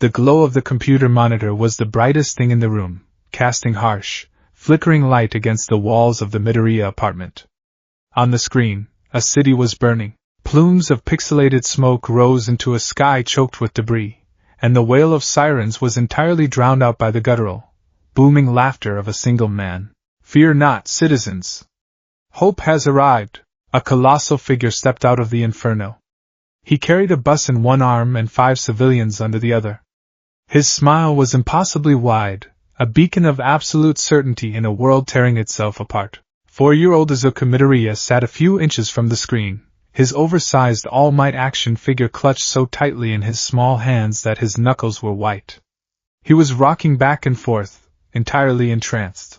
The glow of the computer monitor was the brightest thing in the room, casting harsh, flickering light against the walls of the Midoriya apartment. On the screen, a city was burning. Plumes of pixelated smoke rose into a sky choked with debris, and the wail of sirens was entirely drowned out by the guttural, booming laughter of a single man. "Fear not, citizens! Hope has arrived!" A colossal figure stepped out of the inferno. He carried a bus in one arm and 5 civilians under the other. His smile was impossibly wide, a beacon of absolute certainty in a world tearing itself apart. 4-year-old Izuku Midoriya sat a few inches from the screen, his oversized All Might action figure clutched so tightly in his small hands that his knuckles were white. He was rocking back and forth, entirely entranced.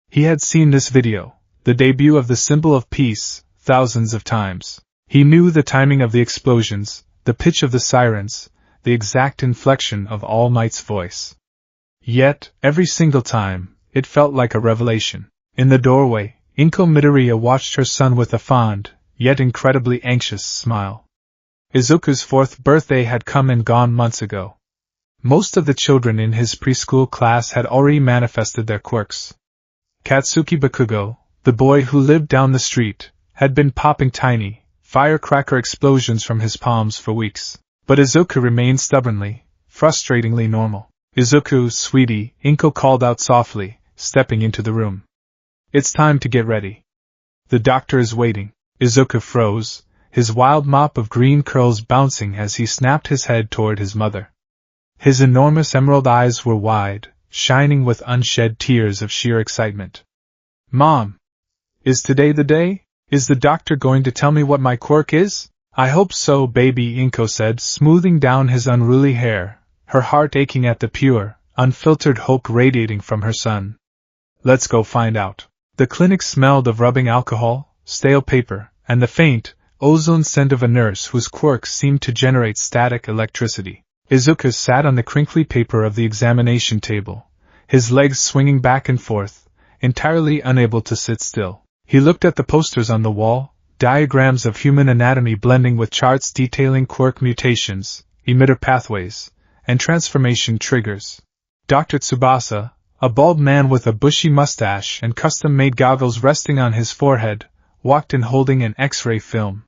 He had seen this video, the debut of the symbol of peace, thousands of times. He knew the timing of the explosions, the pitch of the sirens, the exact inflection of All Might's voice. Yet, every single time, it felt like a revelation. In the doorway, Inko Midoriya watched her son with a fond, yet incredibly anxious smile. Izuku's 4th birthday had come and gone months ago. Most of the children in his preschool class had already manifested their quirks. Katsuki Bakugo, the boy who lived down the street, had been popping tiny, firecracker explosions from his palms for weeks. But Izuku remained stubbornly, frustratingly normal. "Izuku, sweetie," Inko called out softly, stepping into the room. "It's time to get ready. The doctor is waiting." Izuku froze, his wild mop of green curls bouncing as he snapped his head toward his mother. His enormous emerald eyes were wide, shining with unshed tears of sheer excitement. "Mom! Is today the day? Is the doctor going to tell me what my quirk is?" "I hope so, baby," Inko said, smoothing down his unruly hair, her heart aching at the pure, unfiltered hope radiating from her son. "Let's go find out." The clinic smelled of rubbing alcohol, stale paper, and the faint, ozone scent of a nurse whose quirk seemed to generate static electricity. Izuku sat on the crinkly paper of the examination table, his legs swinging back and forth, entirely unable to sit still. He looked at the posters on the wall, diagrams of human anatomy blending with charts detailing quirk mutations, emitter pathways, and transformation triggers. Dr. Tsubasa, a bald man with a bushy mustache and custom-made goggles resting on his forehead, walked in holding an X-ray film.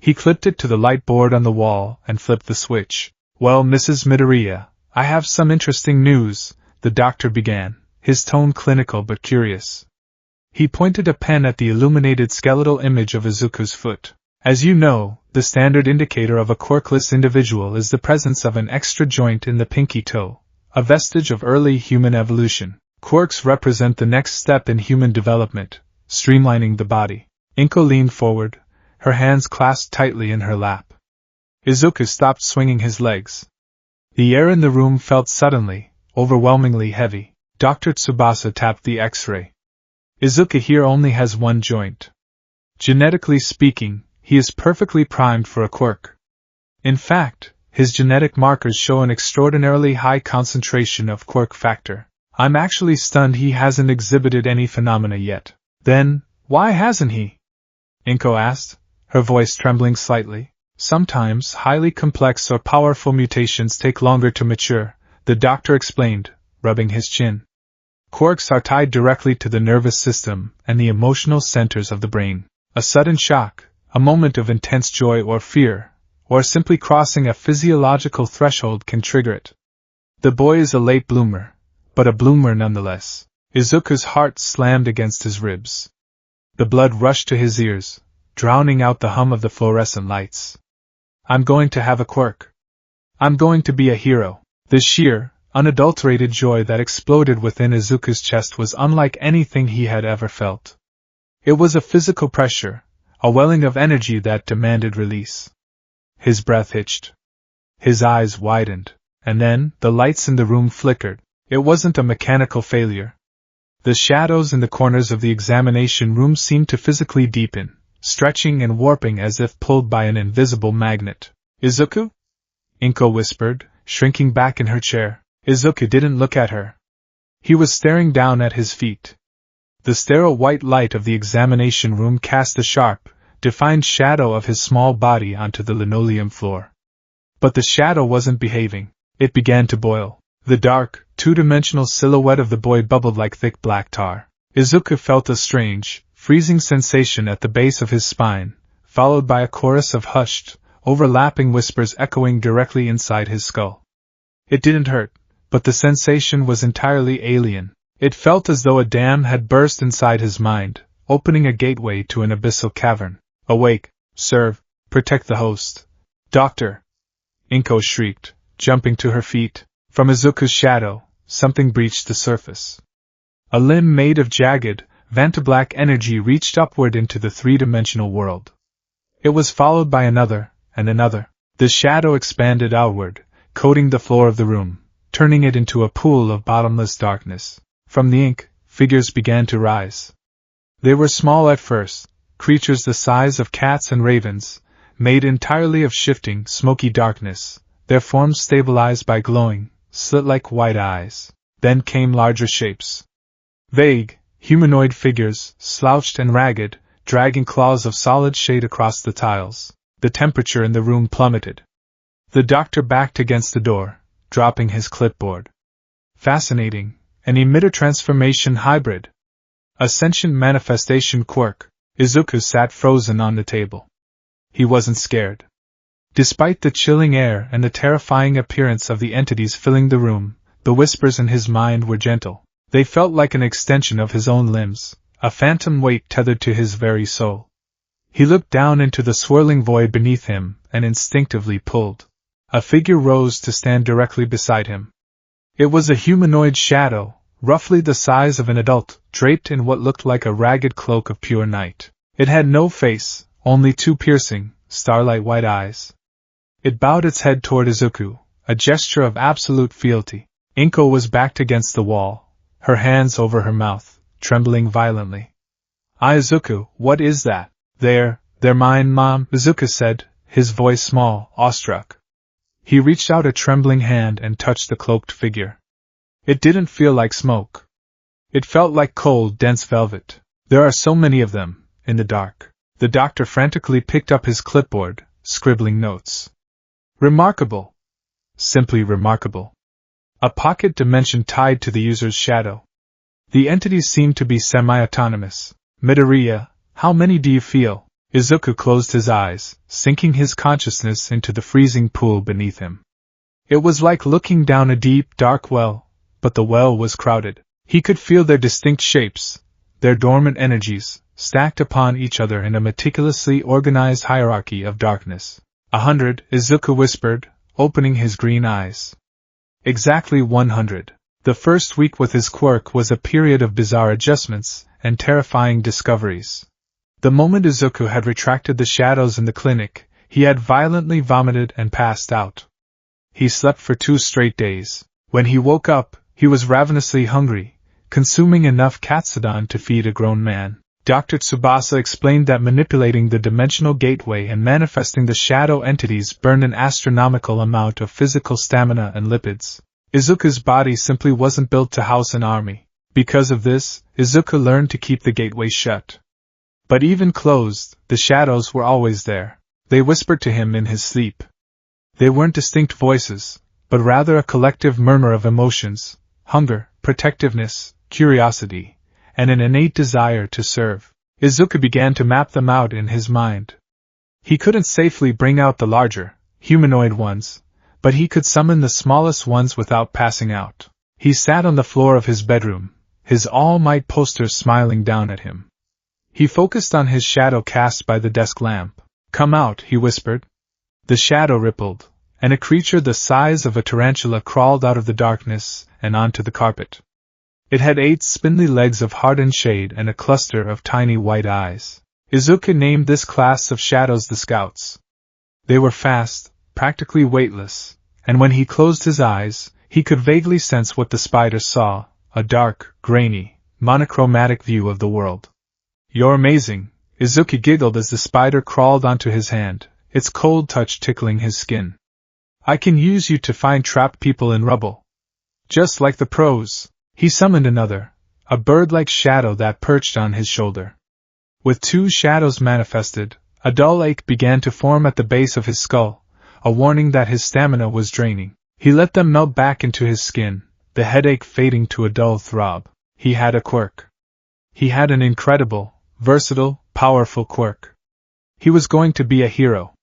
He clipped it to the light board on the wall and flipped the switch. "Well, Mrs. Midoriya, I have some interesting news," the doctor began, his tone clinical but curious. He pointed a pen at the illuminated skeletal image of Izuku's foot. "As you know, the standard indicator of a quirkless individual is the presence of an extra joint in the pinky toe, a vestige of early human evolution. Quirks represent the next step in human development, streamlining the body." Inko leaned forward, her hands clasped tightly in her lap. Izuku stopped swinging his legs. The air in the room felt suddenly, overwhelmingly heavy. Dr. Tsubasa tapped the X-ray. "Izuku here only has one joint. Genetically speaking, he is perfectly primed for a quirk. In fact, his genetic markers show an extraordinarily high concentration of quirk factor. I'm actually stunned he hasn't exhibited any phenomena yet." "Then, why hasn't he?" Inko asked, her voice trembling slightly. "Sometimes highly complex or powerful mutations take longer to mature," the doctor explained, rubbing his chin. "Quirks are tied directly to the nervous system and the emotional centers of the brain. A sudden shock, a moment of intense joy or fear, or simply crossing a physiological threshold can trigger it. The boy is a late bloomer, but a bloomer nonetheless." Izuku's heart slammed against his ribs. The blood rushed to his ears, drowning out the hum of the fluorescent lights. "I'm going to have a quirk. I'm going to be a hero." The sheer, unadulterated joy that exploded within Izuku's chest was unlike anything he had ever felt. It was a physical pressure, a welling of energy that demanded release. His breath hitched. His eyes widened, and then the lights in the room flickered. It wasn't a mechanical failure. The shadows in the corners of the examination room seemed to physically deepen, stretching and warping as if pulled by an invisible magnet. "Izuku?" Inko whispered, shrinking back in her chair. Izuku didn't look at her. He was staring down at his feet. The sterile white light of the examination room cast a sharp, defined shadow of his small body onto the linoleum floor. But the shadow wasn't behaving. It began to boil. The dark, two-dimensional silhouette of the boy bubbled like thick black tar. Izuku felt a strange, freezing sensation at the base of his spine, followed by a chorus of hushed, overlapping whispers echoing directly inside his skull. It didn't hurt, but the sensation was entirely alien. It felt as though a dam had burst inside his mind, opening a gateway to an abyssal cavern. Awake, serve, protect the host. Doctor! Inko shrieked, jumping to her feet. From Izuku's shadow, something breached the surface. A limb made of jagged, vantablack energy reached upward into the three-dimensional world. It was followed by another, and another. The shadow expanded outward, coating the floor of the room, turning it into a pool of bottomless darkness. From the ink, figures began to rise. They were small at first, creatures the size of cats and ravens, made entirely of shifting, smoky darkness, their forms stabilized by glowing, slit-like white eyes. Then came larger shapes. Vague, humanoid figures, slouched and ragged, dragging claws of solid shade across the tiles. The temperature in the room plummeted. The doctor backed against the door, dropping his clipboard. Fascinating, an emitter transformation hybrid. A sentient manifestation quirk. Izuku sat frozen on the table. He wasn't scared. Despite the chilling air and the terrifying appearance of the entities filling the room, the whispers in his mind were gentle. They felt like an extension of his own limbs, a phantom weight tethered to his very soul. He looked down into the swirling void beneath him and instinctively pulled. A figure rose to stand directly beside him. It was a humanoid shadow, roughly the size of an adult, draped in what looked like a ragged cloak of pure night. It had no face, only two piercing, starlight white eyes. It bowed its head toward Izuku, a gesture of absolute fealty. Inko was backed against the wall, her hands over her mouth, trembling violently. Izuku, what is that? They're mine, Mom, Izuku said, his voice small, awestruck. He reached out a trembling hand and touched the cloaked figure. It didn't feel like smoke. It felt like cold, dense velvet. There are so many of them, in the dark. The doctor frantically picked up his clipboard, scribbling notes. Remarkable. Simply remarkable. A pocket dimension tied to the user's shadow. The entities seemed to be semi-autonomous. Midoriya, how many do you feel? Izuku closed his eyes, sinking his consciousness into the freezing pool beneath him. It was like looking down a deep, dark well, but the well was crowded. He could feel their distinct shapes, their dormant energies, stacked upon each other in a meticulously organized hierarchy of darkness. 100, Izuku whispered, opening his green eyes. Exactly 100. The first week with his quirk was a period of bizarre adjustments and terrifying discoveries. The moment Izuku had retracted the shadows in the clinic, he had violently vomited and passed out. He slept for 2 straight days. When he woke up, he was ravenously hungry, consuming enough katsudon to feed a grown man. Dr. Tsubasa explained that manipulating the dimensional gateway and manifesting the shadow entities burned an astronomical amount of physical stamina and lipids. Izuku's body simply wasn't built to house an army. Because of this, Izuku learned to keep the gateway shut. But even closed, the shadows were always there. They whispered to him in his sleep. They weren't distinct voices, but rather a collective murmur of emotions, hunger, protectiveness, curiosity, and an innate desire to serve. Izuku began to map them out in his mind. He couldn't safely bring out the larger, humanoid ones, but he could summon the smallest ones without passing out. He sat on the floor of his bedroom, his all-might poster smiling down at him. He focused on his shadow cast by the desk lamp. Come out, he whispered. The shadow rippled, and a creature the size of a tarantula crawled out of the darkness and onto the carpet. It had 8 spindly legs of hardened shade and a cluster of tiny white eyes. Izuku named this class of shadows the Scouts. They were fast, practically weightless, and when he closed his eyes, he could vaguely sense what the spider saw, a dark, grainy, monochromatic view of the world. You're amazing, Izuku giggled as the spider crawled onto his hand, its cold touch tickling his skin. I can use you to find trapped people in rubble. Just like the pros. He summoned another, a bird-like shadow that perched on his shoulder. With 2 shadows manifested, a dull ache began to form at the base of his skull, a warning that his stamina was draining. He let them melt back into his skin, the headache fading to a dull throb. He had a quirk. He had an incredible, versatile, powerful quirk. He was going to be a hero.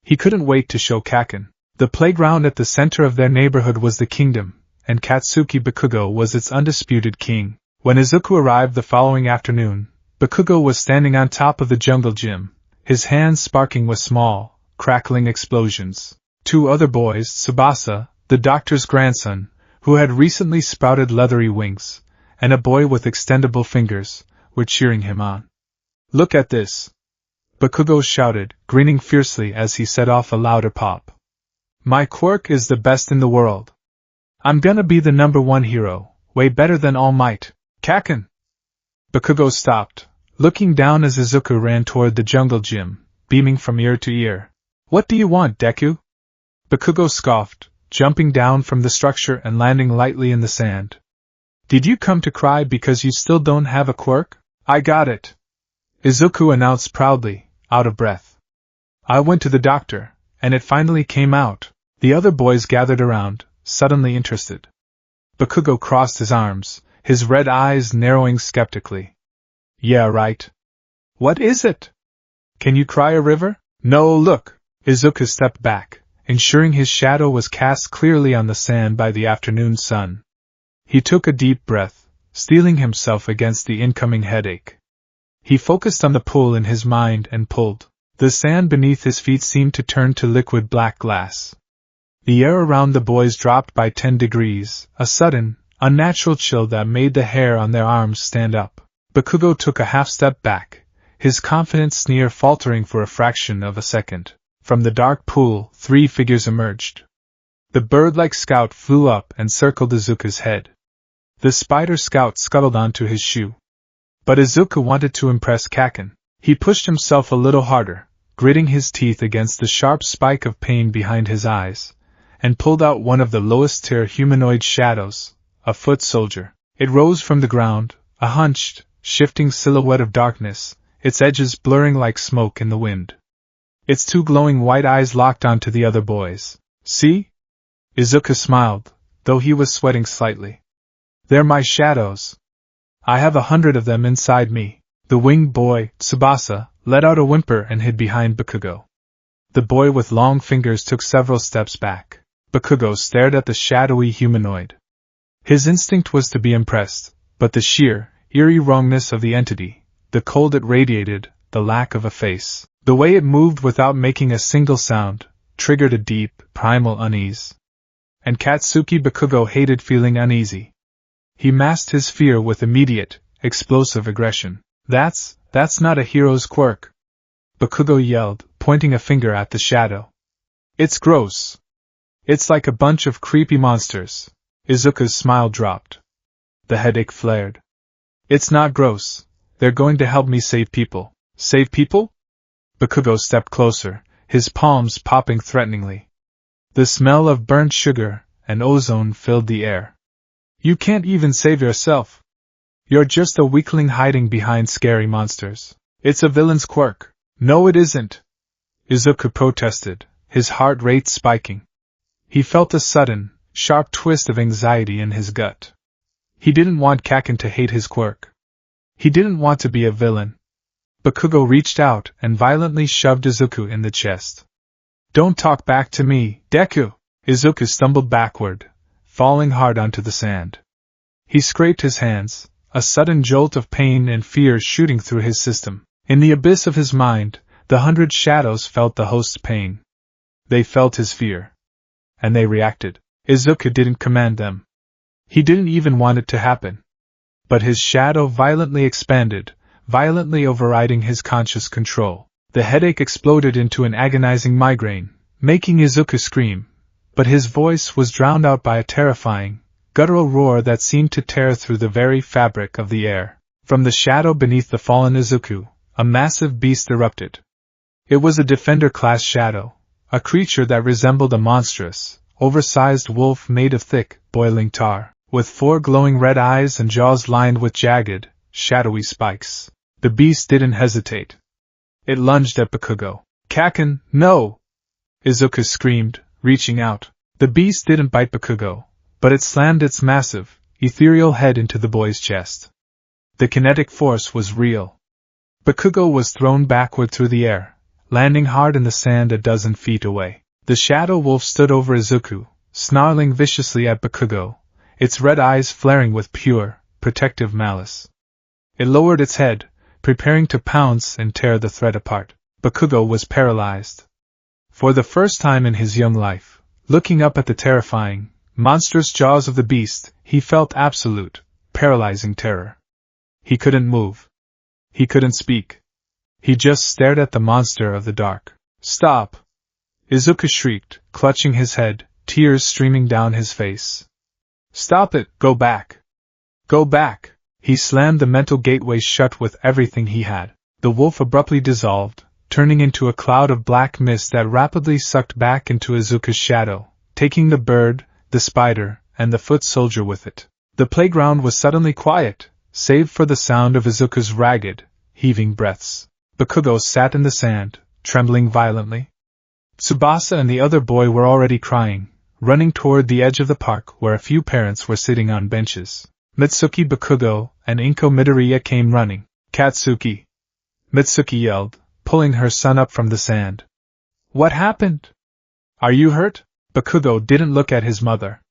He couldn't wait to show Kaken. The playground at the center of their neighborhood was the kingdom, and Katsuki Bakugo was its undisputed king. When Izuku arrived the following afternoon, Bakugo was standing on top of the jungle gym, his hands sparking with small, crackling explosions. Two other boys, Tsubasa, the doctor's grandson, who had recently sprouted leathery wings, and a boy with extendable fingers, were cheering him on. "Look at this!" Bakugo shouted, grinning fiercely as he set off a louder pop. "My quirk is the best in the world. I'm gonna be the #1 hero, way better than All Might. Kaken!" Bakugo stopped, looking down as Izuku ran toward the jungle gym, beaming from ear to ear. "What do you want, Deku?" Bakugo scoffed, jumping down from the structure and landing lightly in the sand. "Did you come to cry because you still don't have a quirk? I got it!" Izuku announced proudly, out of breath. "I went to the doctor, and it finally came out." The other boys gathered around, suddenly interested. Bakugo crossed his arms, his red eyes narrowing skeptically. "Yeah, right. What is it? Can you cry a river?" "No, look!" Izuku stepped back, ensuring his shadow was cast clearly on the sand by the afternoon sun. He took a deep breath, steeling himself against the incoming headache. He focused on the pull in his mind and pulled. The sand beneath his feet seemed to turn to liquid black glass. The air around the boys dropped by 10 degrees, a sudden, unnatural chill that made the hair on their arms stand up. Bakugo took a half-step back, his confident sneer faltering for a fraction of a second. From the dark pool, 3 figures emerged. The bird-like scout flew up and circled Izuku's head. The spider scout scuttled onto his shoe. But Izuku wanted to impress Kaken. He pushed himself a little harder, gritting his teeth against the sharp spike of pain behind his eyes, and pulled out one of the lowest-tier humanoid shadows, a foot soldier. It rose from the ground, a hunched, shifting silhouette of darkness, its edges blurring like smoke in the wind. Its 2 glowing white eyes locked onto the other boys. "See?" Izuku smiled, though he was sweating slightly. "They're my shadows. I have 100 of them inside me." The winged boy, Tsubasa, let out a whimper and hid behind Bakugo. The boy with long fingers took several steps back. Bakugo stared at the shadowy humanoid. His instinct was to be impressed, but the sheer, eerie wrongness of the entity, the cold it radiated, the lack of a face, the way it moved without making a single sound, triggered a deep, primal unease. And Katsuki Bakugo hated feeling uneasy. He masked his fear with immediate, explosive aggression. That's not a hero's quirk," Bakugo yelled, pointing a finger at the shadow. "It's gross. It's like a bunch of creepy monsters." Izuku's smile dropped. The headache flared. "It's not gross. They're going to help me save people." "Save people?" Bakugo stepped closer, his palms popping threateningly. The smell of burnt sugar and ozone filled the air. "You can't even save yourself. You're just a weakling hiding behind scary monsters. It's a villain's quirk." "No, it isn't," Izuku protested, his heart rate spiking. He felt a sudden, sharp twist of anxiety in his gut. He didn't want Kaken to hate his quirk. He didn't want to be a villain. Bakugo reached out and violently shoved Izuku in the chest. "Don't talk back to me, Deku!" Izuku stumbled backward, falling hard onto the sand. He scraped his hands, a sudden jolt of pain and fear shooting through his system. In the abyss of his mind, the 100 shadows felt the host's pain. They felt his fear. And they reacted. Izuku didn't command them. He didn't even want it to happen. But his shadow violently expanded, violently overriding his conscious control. The headache exploded into an agonizing migraine, making Izuku scream, but his voice was drowned out by a terrifying, guttural roar that seemed to tear through the very fabric of the air. From the shadow beneath the fallen Izuku, a massive beast erupted. It was a Defender-class shadow, a creature that resembled a monstrous, oversized wolf made of thick, boiling tar, with 4 glowing red eyes and jaws lined with jagged, shadowy spikes. The beast didn't hesitate. It lunged at Bakugo. "Kaken, no!" Izuku screamed, reaching out. The beast didn't bite Bakugo, but it slammed its massive, ethereal head into the boy's chest. The kinetic force was real. Bakugo was thrown backward through the air, landing hard in the sand a dozen feet away. The shadow wolf stood over Izuku, snarling viciously at Bakugo, its red eyes flaring with pure, protective malice. It lowered its head, preparing to pounce and tear the threat apart. Bakugo was paralyzed. For the first time in his young life, looking up at the terrifying, monstrous jaws of the beast, he felt absolute, paralyzing terror. He couldn't move. He couldn't speak. He just stared at the monster of the dark. "Stop!" Izuku shrieked, clutching his head, tears streaming down his face. "Stop it! Go back! Go back!" He slammed the mental gateway shut with everything he had. The wolf abruptly dissolved, turning into a cloud of black mist that rapidly sucked back into Izuku's shadow, taking the bird, the spider, and the foot soldier with it. The playground was suddenly quiet, save for the sound of Izuku's ragged, heaving breaths. Bakugo sat in the sand, trembling violently. Tsubasa and the other boy were already crying, running toward the edge of the park where a few parents were sitting on benches. Mitsuki, Bakugo, and Inko Midoriya came running. "Katsuki!" Mitsuki yelled, pulling her son up from the sand. "What happened? Are you hurt?" Bakugo didn't look at his mother.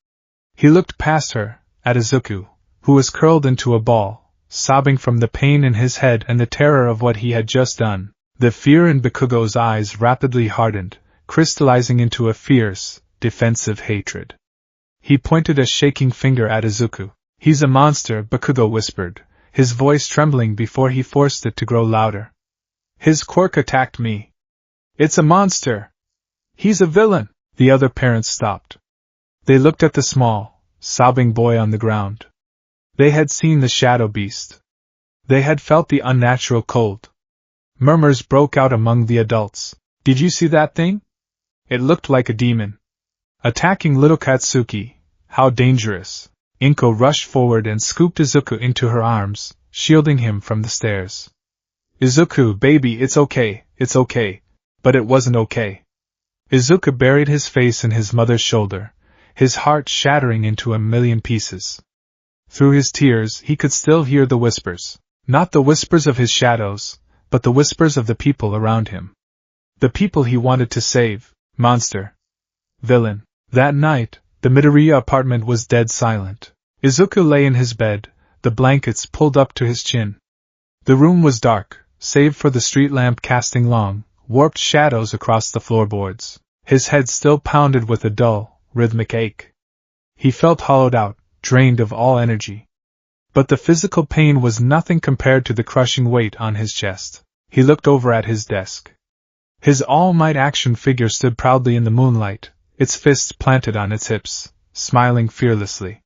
He looked past her, at Izuku, who was curled into a ball, sobbing from the pain in his head and the terror of what he had just done. The fear in Bakugo's eyes rapidly hardened, crystallizing into a fierce, defensive hatred. He pointed a shaking finger at Izuku. "He's a monster," Bakugo whispered, his voice trembling before he forced it to grow louder. "His quirk attacked me. It's a monster. He's a villain." The other parents stopped. They looked at the small, sobbing boy on the ground. They had seen the shadow beast. They had felt the unnatural cold. Murmurs broke out among the adults. "Did you see that thing? It looked like a demon. Attacking little Katsuki. How dangerous." Inko rushed forward and scooped Izuku into her arms, shielding him from the stairs. "Izuku, baby, it's okay. But it wasn't okay." Izuku buried his face in his mother's shoulder, his heart shattering into a million pieces. Through his tears, he could still hear the whispers. Not the whispers of his shadows, but the whispers of the people around him. The people he wanted to save. Monster. Villain. That night, the Midoriya apartment was dead silent. Izuku lay in his bed, the blankets pulled up to his chin. The room was dark, save for the street lamp casting long, warped shadows across the floorboards. His head still pounded with a dull, rhythmic ache. He felt hollowed out, drained of all energy. But the physical pain was nothing compared to the crushing weight on his chest. He looked over at his desk. His All Might action figure stood proudly in the moonlight, its fists planted on its hips, smiling fearlessly.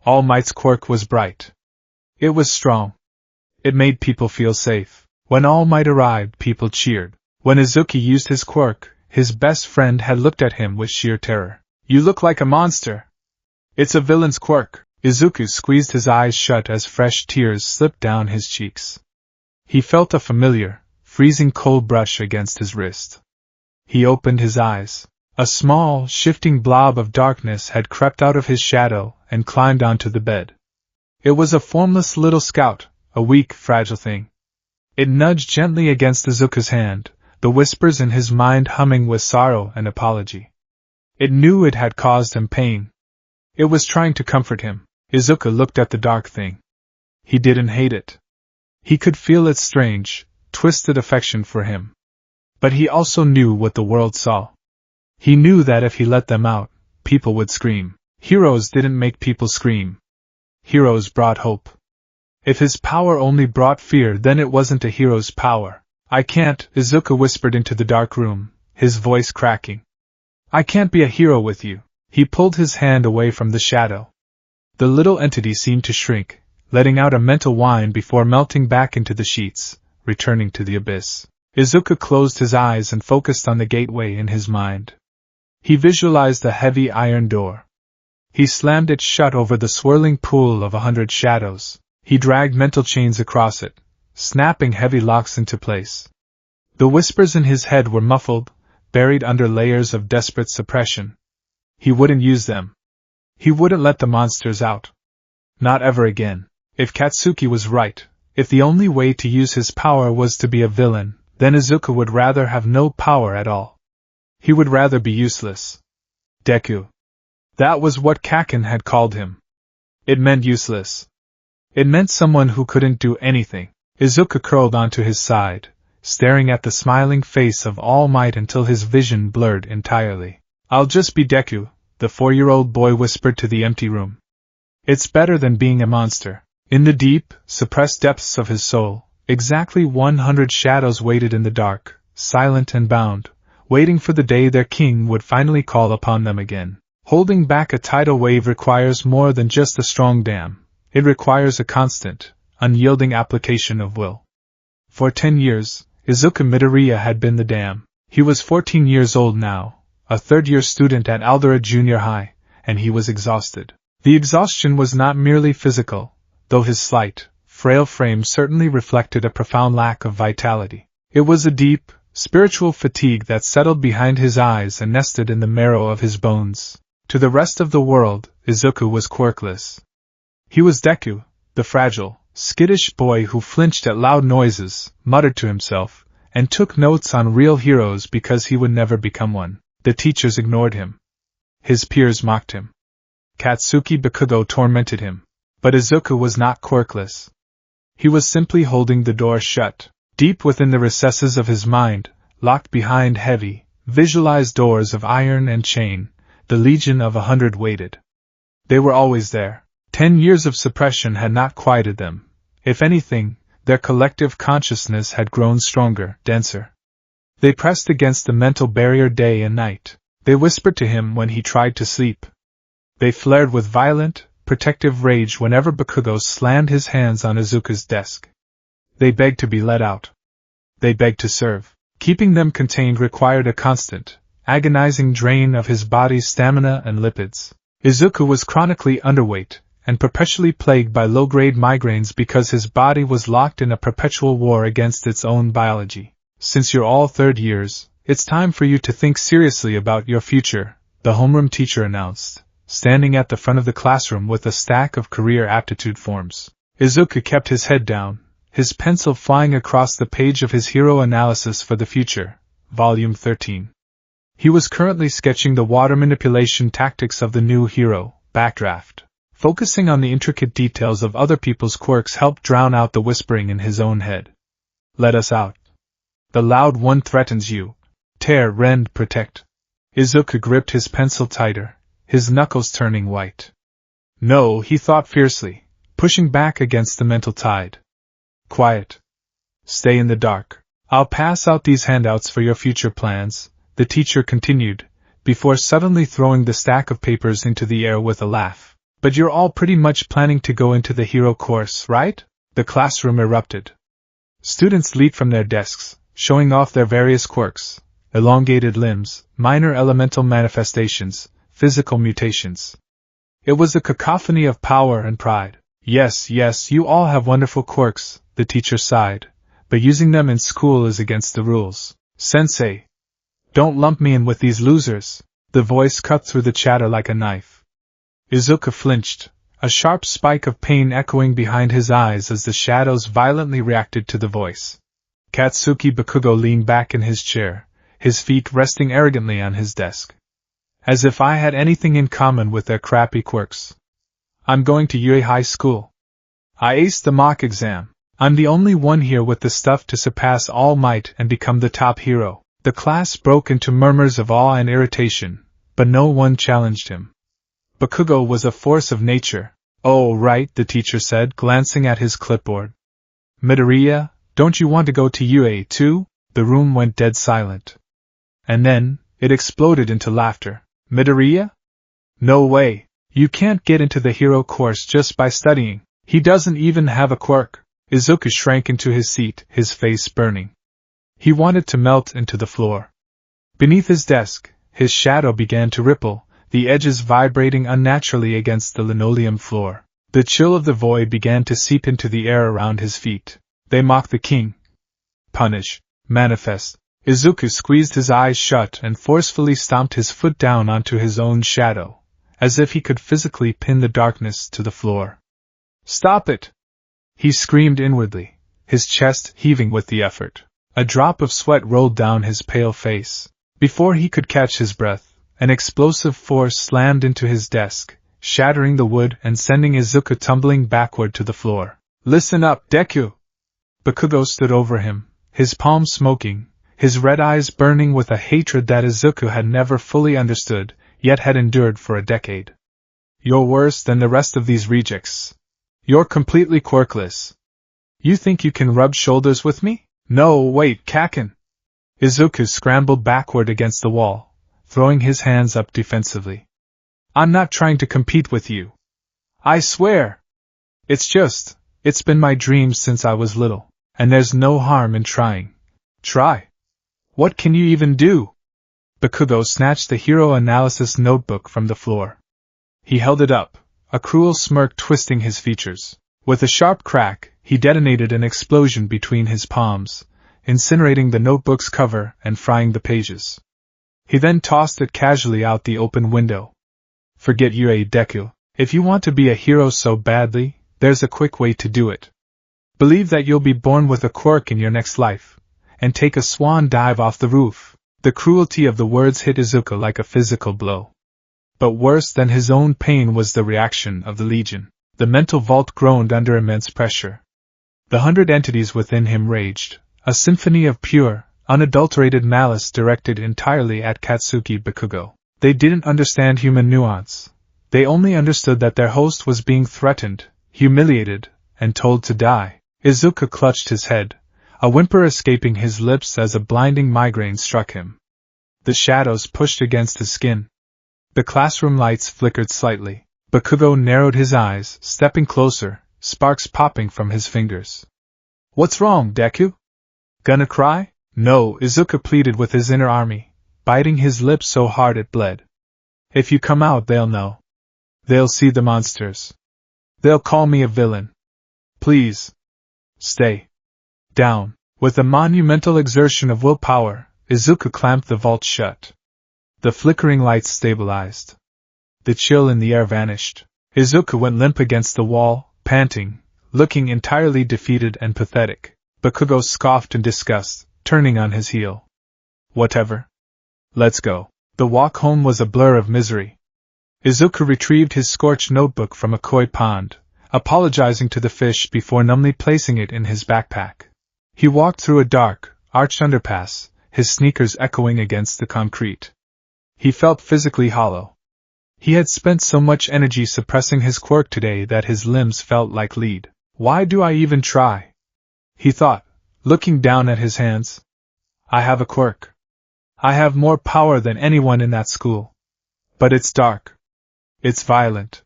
All Might's quirk was bright. It was strong. It made people feel safe. When All Might arrived, people cheered. When Izuku used his quirk, his best friend had looked at him with sheer terror. "You look like a monster." "It's a villain's quirk." Izuku squeezed his eyes shut as fresh tears slipped down his cheeks. He felt a familiar, freezing cold brush against his wrist. He opened his eyes. A small, shifting blob of darkness had crept out of his shadow and climbed onto the bed. It was a formless little scout, a weak, fragile thing. It nudged gently against Izuku's hand, the whispers in his mind humming with sorrow and apology. It knew it had caused him pain. It was trying to comfort him. Izuku looked at the dark thing. He didn't hate it. He could feel its strange, twisted affection for him. But he also knew what the world saw. He knew that if he let them out, people would scream. Heroes didn't make people scream. Heroes brought hope. If his power only brought fear, then it wasn't a hero's power. "I can't," Izuku whispered into the dark room, his voice cracking. "I can't be a hero with you." He pulled his hand away from the shadow. The little entity seemed to shrink, letting out a mental whine before melting back into the sheets, returning to the abyss. Izuku closed his eyes and focused on the gateway in his mind. He visualized a heavy iron door. He slammed it shut over the swirling pool of 100 shadows. He dragged mental chains across it, snapping heavy locks into place. The whispers in his head were muffled, buried under layers of desperate suppression. He wouldn't use them. He wouldn't let the monsters out. Not ever again. If Katsuki was right, if the only way to use his power was to be a villain, then Izuku would rather have no power at all. He would rather be useless. Deku. That was what Kaken had called him. It meant useless. It meant someone who couldn't do anything. Izuku curled onto his side, staring at the smiling face of All Might until his vision blurred entirely. I'll just be Deku, the 4-year-old boy whispered to the empty room. It's better than being a monster. In the deep, suppressed depths of his soul, exactly 100 shadows waited in the dark, silent and bound, waiting for the day their king would finally call upon them again. Holding back a tidal wave requires more than just a strong dam. It requires a constant, unyielding application of will. For 10 years, Izuku Midoriya had been the dam. He was 14 years old now, a third-year student at Aldera Junior High, and he was exhausted. The exhaustion was not merely physical, though his slight, frail frame certainly reflected a profound lack of vitality. It was a deep, spiritual fatigue that settled behind his eyes and nested in the marrow of his bones. To the rest of the world, Izuku was quirkless. He was Deku, the fragile, skittish boy who flinched at loud noises, muttered to himself, and took notes on real heroes because he would never become one. The teachers ignored him. His peers mocked him. Katsuki Bakugo tormented him. But Izuku was not quirkless. He was simply holding the door shut. Deep within the recesses of his mind, locked behind heavy, visualized doors of iron and chain, the Legion of 100 waited. They were always there. 10 years of suppression had not quieted them. If anything, their collective consciousness had grown stronger, denser. They pressed against the mental barrier day and night. They whispered to him when he tried to sleep. They flared with violent, protective rage whenever Bakugo slammed his hands on Izuku's desk. They begged to be let out. They begged to serve. Keeping them contained required a constant, agonizing drain of his body's stamina and lipids. Izuku was chronically underweight, and perpetually plagued by low-grade migraines because his body was locked in a perpetual war against its own biology. Since you're all third years, it's time for you to think seriously about your future, the homeroom teacher announced, standing at the front of the classroom with a stack of career aptitude forms. Izuku kept his head down, his pencil flying across the page of his Hero Analysis for the Future, Volume 13. He was currently sketching the water manipulation tactics of the new hero, Backdraft. Focusing on the intricate details of other people's quirks helped drown out the whispering in his own head. Let us out. The loud one threatens you. Tear, rend, protect. Izuku gripped his pencil tighter, his knuckles turning white. No, he thought fiercely, pushing back against the mental tide. Quiet. Stay in the dark. I'll pass out these handouts for your future plans, the teacher continued, before suddenly throwing the stack of papers into the air with a laugh. But you're all pretty much planning to go into the hero course, right? The classroom erupted. Students leaped from their desks, showing off their various quirks, elongated limbs, minor elemental manifestations, physical mutations. It was a cacophony of power and pride. Yes, you all have wonderful quirks, the teacher sighed, but using them in school is against the rules. Sensei! Don't lump me in with these losers. The voice cut through the chatter like a knife. Izuku flinched, a sharp spike of pain echoing behind his eyes as the shadows violently reacted to the voice. Katsuki Bakugo leaned back in his chair, his feet resting arrogantly on his desk. As if I had anything in common with their crappy quirks. I'm going to Yui High School. I aced the mock exam. I'm the only one here with the stuff to surpass All Might and become the top hero. The class broke into murmurs of awe and irritation, but no one challenged him. Bakugo was a force of nature. Oh, right, the teacher said, glancing at his clipboard. Midoriya, don't you want to go to UA too? The room went dead silent. And then, it exploded into laughter. Midoriya? No way. You can't get into the hero course just by studying. He doesn't even have a quirk. Izuku shrank into his seat, his face burning. He wanted to melt into the floor. Beneath his desk, his shadow began to ripple, the edges vibrating unnaturally against the linoleum floor. The chill of the void began to seep into the air around his feet. They mock the king. Punish. Manifest. Izuku squeezed his eyes shut and forcefully stomped his foot down onto his own shadow, as if he could physically pin the darkness to the floor. "Stop it!" he screamed inwardly, his chest heaving with the effort. A drop of sweat rolled down his pale face. Before he could catch his breath, an explosive force slammed into his desk, shattering the wood and sending Izuku tumbling backward to the floor. "Listen up, Deku!" Bakugo stood over him, his palms smoking, his red eyes burning with a hatred that Izuku had never fully understood, yet had endured for a decade. "You're worse than the rest of these rejects. You're completely quirkless. You think you can rub shoulders with me? No, wait, Kaken!" Izuku scrambled backward against the wall, throwing his hands up defensively. "I'm not trying to compete with you. I swear! It's been my dream since I was little, and there's no harm in trying. Try. What can you even do?" Bakugo snatched the hero analysis notebook from the floor. He held it up, a cruel smirk twisting his features. With a sharp crack, he detonated an explosion between his palms, incinerating the notebook's cover and frying the pages. He then tossed it casually out the open window. "Forget Yurei Deku. If you want to be a hero so badly, there's a quick way to do it. Believe that you'll be born with a quirk in your next life, and take a swan dive off the roof." The cruelty of the words hit Izuku like a physical blow. But worse than his own pain was the reaction of the Legion. The mental vault groaned under immense pressure. The 100 entities within him raged, a symphony of pure, unadulterated malice directed entirely at Katsuki Bakugo. They didn't understand human nuance. They only understood that their host was being threatened, humiliated, and told to die. Izuku clutched his head, a whimper escaping his lips as a blinding migraine struck him. The shadows pushed against his skin. The classroom lights flickered slightly. Bakugo narrowed his eyes, stepping closer, sparks popping from his fingers. "What's wrong, Deku? Gonna cry?" "No," Izuku pleaded with his inner army, biting his lips so hard it bled. "If you come out, they'll know. They'll see the monsters. They'll call me a villain. Please. Stay down." With a monumental exertion of willpower, Izuku clamped the vault shut. The flickering lights stabilized. The chill in the air vanished. Izuku went limp against the wall, panting, looking entirely defeated and pathetic. Bakugo scoffed in disgust, turning on his heel. "Whatever. Let's go." The walk home was a blur of misery. Izuku retrieved his scorched notebook from a koi pond, apologizing to the fish before numbly placing it in his backpack. He walked through a dark, arched underpass, his sneakers echoing against the concrete. He felt physically hollow. He had spent so much energy suppressing his quirk today that his limbs felt like lead. "Why do I even try?" he thought, looking down at his hands. "I have a quirk. I have more power than anyone in that school. But it's dark. It's violent.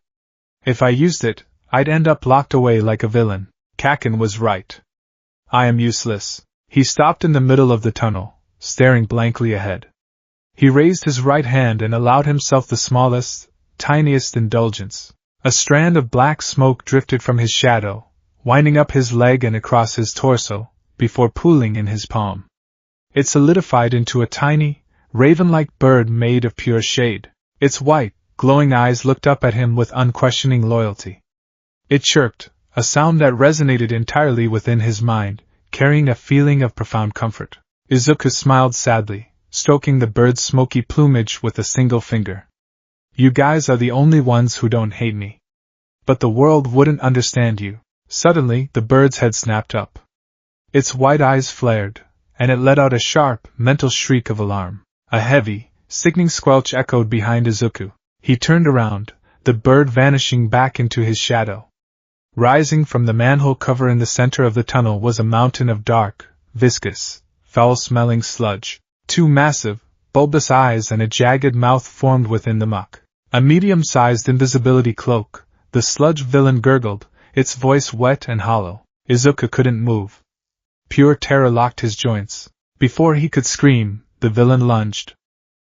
If I used it, I'd end up locked away like a villain." Kaken was right. "I am useless." He stopped in the middle of the tunnel, staring blankly ahead. He raised his right hand and allowed himself the smallest, tiniest indulgence. A strand of black smoke drifted from his shadow, winding up his leg and across his torso, before pooling in his palm. It solidified into a tiny, raven-like bird made of pure shade. Its white, glowing eyes looked up at him with unquestioning loyalty. It chirped, a sound that resonated entirely within his mind, carrying a feeling of profound comfort. Izuku smiled sadly, stroking the bird's smoky plumage with a single finger. "You guys are the only ones who don't hate me. But the world wouldn't understand you." Suddenly, the bird's head snapped up. Its white eyes flared, and it let out a sharp, mental shriek of alarm. A heavy, sickening squelch echoed behind Izuku. He turned around, the bird vanishing back into his shadow. Rising from the manhole cover in the center of the tunnel was a mountain of dark, viscous, foul-smelling sludge. Two massive, bulbous eyes and a jagged mouth formed within the muck. A medium-sized invisibility cloak, the sludge villain gurgled, its voice wet and hollow. Izuku couldn't move. Pure terror locked his joints. Before he could scream, the villain lunged.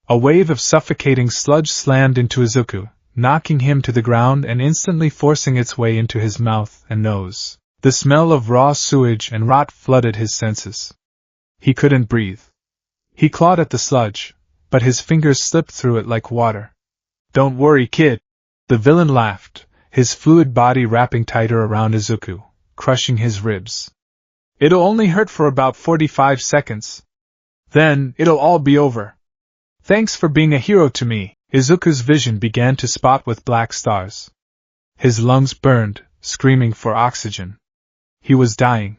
A wave of suffocating sludge slammed into Izuku, knocking him to the ground and instantly forcing its way into his mouth and nose. The smell of raw sewage and rot flooded his senses. He couldn't breathe. He clawed at the sludge, but his fingers slipped through it like water. Don't worry, kid. The villain laughed, his fluid body wrapping tighter around Izuku, crushing his ribs. It'll only hurt for about 45 seconds. Then, it'll all be over. Thanks for being a hero to me. Izuku's vision began to spot with black stars. His lungs burned, screaming for oxygen. He was dying.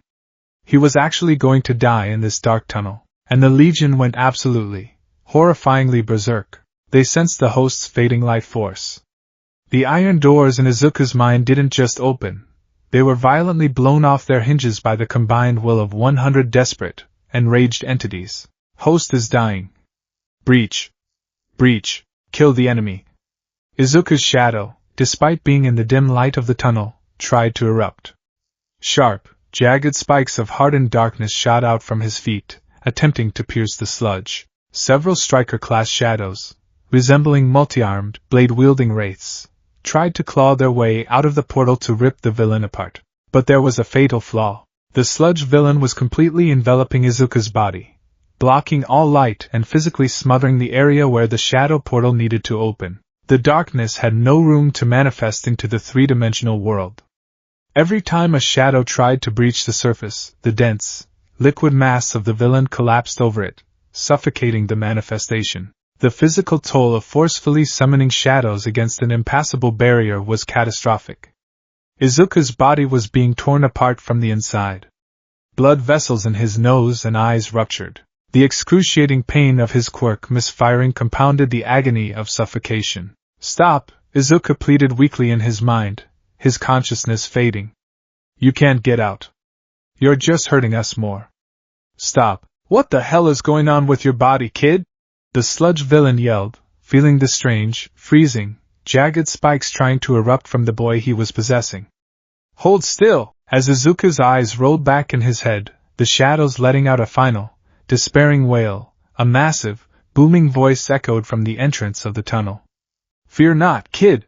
He was actually going to die in this dark tunnel, and the Legion went absolutely, horrifyingly berserk. They sensed the host's fading life force. The iron doors in Izuku's mind didn't just open, they were violently blown off their hinges by the combined will of 100 desperate, enraged entities. Host is dying. Breach. Breach. Kill the enemy. Izuku's shadow, despite being in the dim light of the tunnel, tried to erupt. Sharp, jagged spikes of hardened darkness shot out from his feet, attempting to pierce the sludge. Several striker-class shadows, resembling multi-armed, blade-wielding wraiths, tried to claw their way out of the portal to rip the villain apart. But there was a fatal flaw. The sludge villain was completely enveloping Izuku's body, blocking all light and physically smothering the area where the shadow portal needed to open. The darkness had no room to manifest into the three-dimensional world. Every time a shadow tried to breach the surface, the dense, liquid mass of the villain collapsed over it, suffocating the manifestation. The physical toll of forcefully summoning shadows against an impassable barrier was catastrophic. Izuku's body was being torn apart from the inside. Blood vessels in his nose and eyes ruptured. The excruciating pain of his quirk misfiring compounded the agony of suffocation. Stop, Izuku pleaded weakly in his mind, his consciousness fading. You can't get out. You're just hurting us more. Stop. What the hell is going on with your body, kid? The sludge villain yelled, feeling the strange, freezing, jagged spikes trying to erupt from the boy he was possessing. Hold still! As Izuku's eyes rolled back in his head, the shadows letting out a final, despairing wail, a massive, booming voice echoed from the entrance of the tunnel. Fear not, kid!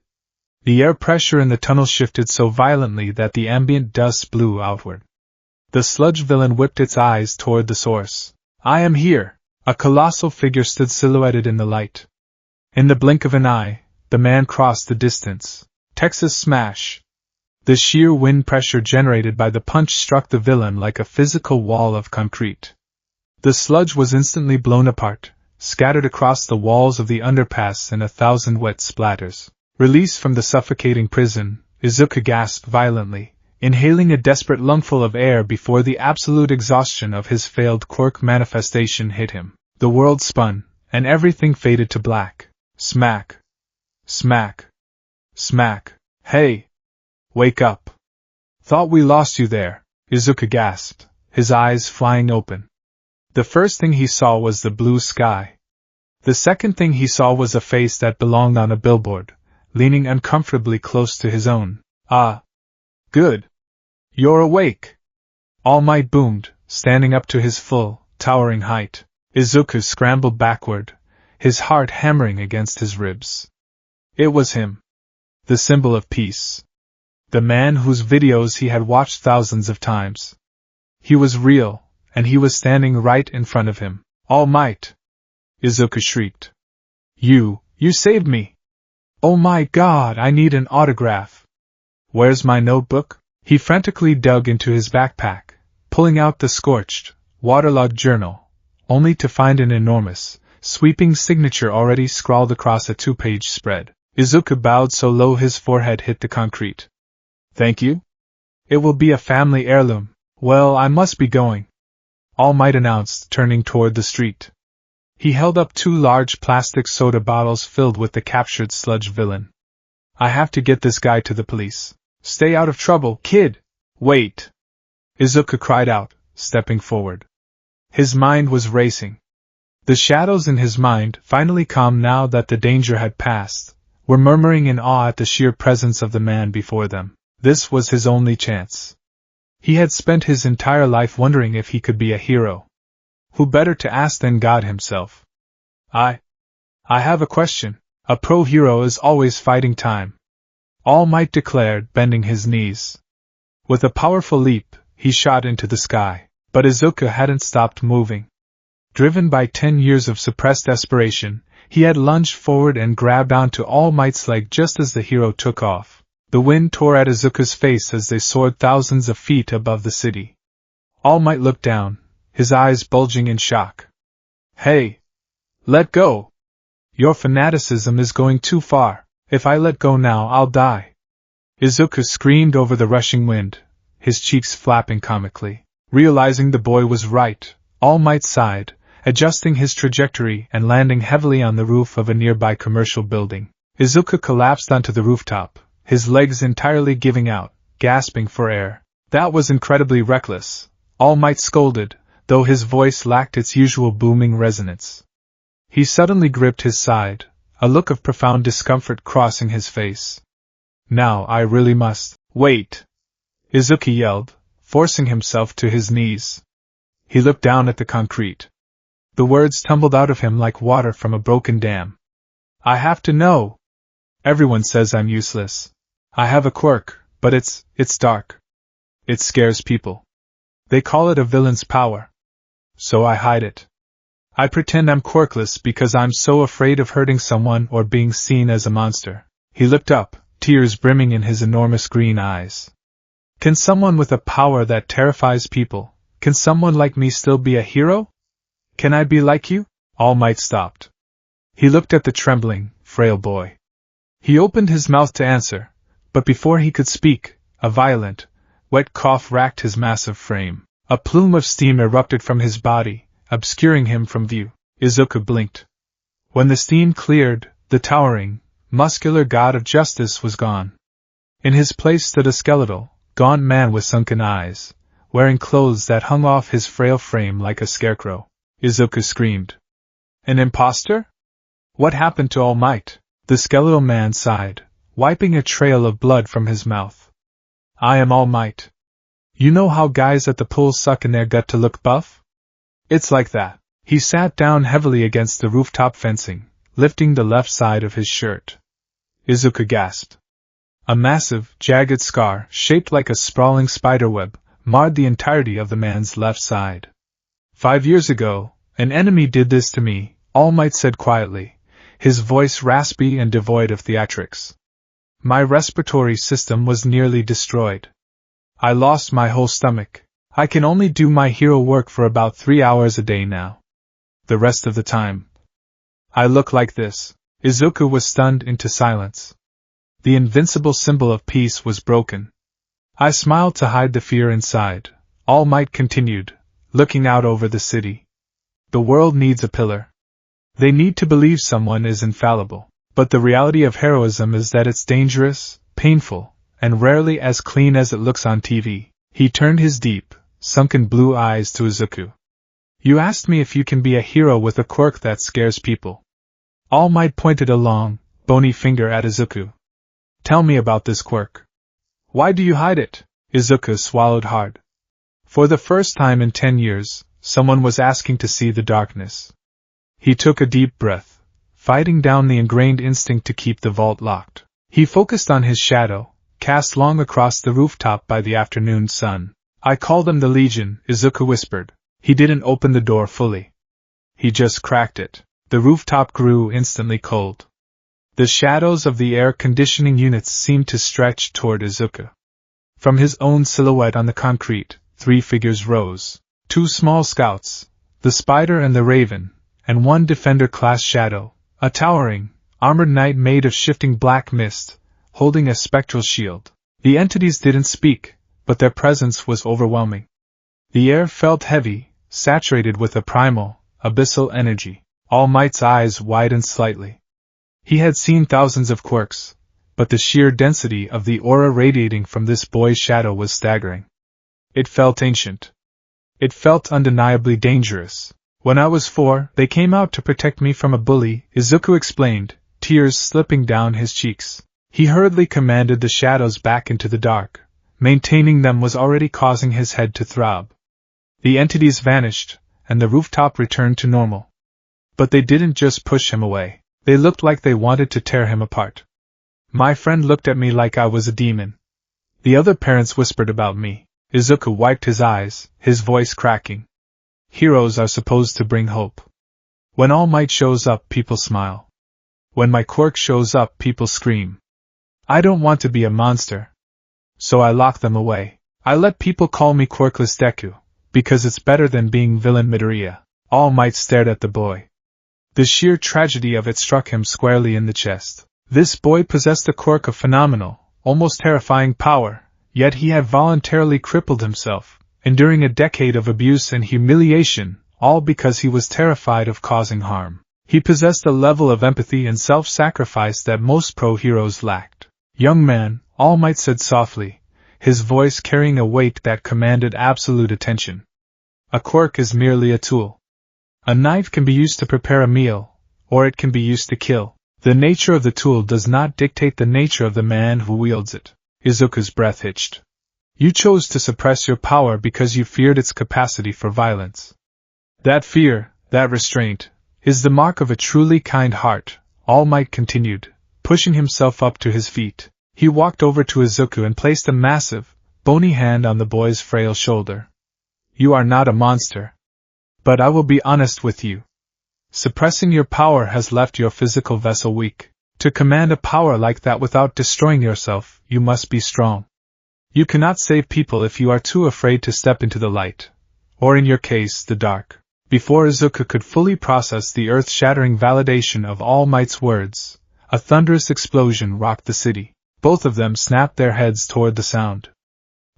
The air pressure in the tunnel shifted so violently that the ambient dust blew outward. The sludge villain whipped its eyes toward the source. I am here! A colossal figure stood silhouetted in the light. In the blink of an eye, the man crossed the distance. Texas smash! The sheer wind pressure generated by the punch struck the villain like a physical wall of concrete. The sludge was instantly blown apart, scattered across the walls of the underpass in 1,000 wet splatters. Released from the suffocating prison, Izuku gasped violently, inhaling a desperate lungful of air before the absolute exhaustion of his failed quirk manifestation hit him. The world spun, and everything faded to black. Smack. Smack. Smack. Hey! Wake up! Thought we lost you there, Izuku gasped, his eyes flying open. The first thing he saw was the blue sky. The second thing he saw was a face that belonged on a billboard, leaning uncomfortably close to his own. Ah! Good! You're awake! All Might boomed, standing up to his full, towering height. Izuku scrambled backward, his heart hammering against his ribs. It was him. The symbol of peace. The man whose videos he had watched thousands of times. He was real, and he was standing right in front of him. All Might! Izuku shrieked. You saved me! Oh my God, I need an autograph! Where's my notebook? He frantically dug into his backpack, pulling out the scorched, waterlogged journal, only to find an enormous, sweeping signature already scrawled across a 2-page spread. Izuku bowed so low his forehead hit the concrete. Thank you? It will be a family heirloom. Well, I must be going, All Might announced, turning toward the street. He held up 2 large plastic soda bottles filled with the captured sludge villain. I have to get this guy to the police. Stay out of trouble, kid! Wait! Izuku cried out, stepping forward. His mind was racing. The shadows in his mind, finally calm now that the danger had passed, were murmuring in awe at the sheer presence of the man before them. This was his only chance. He had spent his entire life wondering if he could be a hero. Who better to ask than God himself? I have a question. A pro-hero is always fighting time, All Might declared, bending his knees. With a powerful leap, he shot into the sky, but Izuku hadn't stopped moving. Driven by 10 years of suppressed desperation, he had lunged forward and grabbed onto All Might's leg just as the hero took off. The wind tore at Izuku's face as they soared thousands of feet above the city. All Might looked down, his eyes bulging in shock. "Hey! Let go! Your fanaticism is going too far. If I let go now, I'll die." Izuku screamed over the rushing wind, his cheeks flapping comically. Realizing the boy was right, All Might sighed, adjusting his trajectory and landing heavily on the roof of a nearby commercial building. Izuku collapsed onto the rooftop, his legs entirely giving out, gasping for air. "That was incredibly reckless," All Might scolded, though his voice lacked its usual booming resonance. He suddenly gripped his side, a look of profound discomfort crossing his face. "Now I really must." "Wait!" Izuku yelled, forcing himself to his knees. He looked down at the concrete. The words tumbled out of him like water from a broken dam. "I have to know. Everyone says I'm useless. I have a quirk, but it's dark. It scares people. They call it a villain's power. So I hide it. I pretend I'm quirkless because I'm so afraid of hurting someone or being seen as a monster." He looked up, tears brimming in his enormous green eyes. "Can someone with a power that terrifies people, can someone like me still be a hero? Can I be like you?" All Might stopped. He looked at the trembling, frail boy. He opened his mouth to answer, but before he could speak, a violent, wet cough racked his massive frame. A plume of steam erupted from his body, obscuring him from view. Izuku blinked. When the steam cleared, the towering, muscular god of justice was gone. In his place stood a skeletal, gaunt man with sunken eyes, wearing clothes that hung off his frail frame like a scarecrow. Izuku screamed. "An imposter? What happened to All Might?" The skeletal man sighed, wiping a trail of blood from his mouth. "I am All Might. You know how guys at the pool suck in their gut to look buff? It's like that." He sat down heavily against the rooftop fencing, lifting the left side of his shirt. Izuku gasped. A massive, jagged scar, shaped like a sprawling spiderweb, marred the entirety of the man's left side. "5 years ago, an enemy did this to me," All Might said quietly, his voice raspy and devoid of theatrics. "My respiratory system was nearly destroyed. I lost my whole stomach. I can only do my hero work for about 3 hours a day now. The rest of the time, I look like this." Izuku was stunned into silence. The invincible symbol of peace was broken. "I smiled to hide the fear inside," All Might continued, looking out over the city. "The world needs a pillar. They need to believe someone is infallible. But the reality of heroism is that it's dangerous, painful, and rarely as clean as it looks on TV." He turned his deep, sunken blue eyes to Izuku. "You asked me if you can be a hero with a quirk that scares people." All Might pointed a long, bony finger at Izuku. "Tell me about this quirk. Why do you hide it?" Izuku swallowed hard. For the first time in 10 years, someone was asking to see the darkness. He took a deep breath, fighting down the ingrained instinct to keep the vault locked. He focused on his shadow, cast long across the rooftop by the afternoon sun. "I call them the Legion," Izuku whispered. He didn't open the door fully. He just cracked it. The rooftop grew instantly cold. The shadows of the air conditioning units seemed to stretch toward Izuku. From his own silhouette on the concrete, 3 figures rose. 2 small scouts, the Spider and the Raven, and 1 Defender-class shadow, a towering, armored knight made of shifting black mist, holding a spectral shield. The entities didn't speak, but their presence was overwhelming. The air felt heavy, saturated with a primal, abyssal energy. All Might's eyes widened slightly. He had seen thousands of quirks, but the sheer density of the aura radiating from this boy's shadow was staggering. It felt ancient. It felt undeniably dangerous. "When I was 4, they came out to protect me from a bully," Izuku explained, tears slipping down his cheeks. He hurriedly commanded the shadows back into the dark. Maintaining them was already causing his head to throb. The entities vanished, and the rooftop returned to normal. But they didn't just push him away. They looked like they wanted to tear him apart. My friend looked at me like I was a demon. The other parents whispered about me. Izuku wiped his eyes, his voice cracking. Heroes are supposed to bring hope. When All Might shows up, people smile. When my quirk shows up, people scream. I don't want to be a monster. So I lock them away. I let people call me Quirkless Deku, because it's better than being villain Midoriya. All Might stared at the boy. The sheer tragedy of it struck him squarely in the chest. This boy possessed a quirk of phenomenal, almost terrifying power, yet he had voluntarily crippled himself, enduring a decade of abuse and humiliation, all because he was terrified of causing harm. He possessed a level of empathy and self-sacrifice that most pro-heroes lacked. Young man, All Might said softly, his voice carrying a weight that commanded absolute attention. A quirk is merely a tool. A knife can be used to prepare a meal, or it can be used to kill. The nature of the tool does not dictate the nature of the man who wields it. Izuku's breath hitched. You chose to suppress your power because you feared its capacity for violence. That fear, that restraint, is the mark of a truly kind heart, All Might continued, pushing himself up to his feet. He walked over to Izuku and placed a massive, bony hand on the boy's frail shoulder. You are not a monster. But I will be honest with you. Suppressing your power has left your physical vessel weak. To command a power like that without destroying yourself, you must be strong. You cannot save people if you are too afraid to step into the light. Or in your case, the dark. Before Izuku could fully process the earth-shattering validation of All Might's words, a thunderous explosion rocked the city. Both of them snapped their heads toward the sound.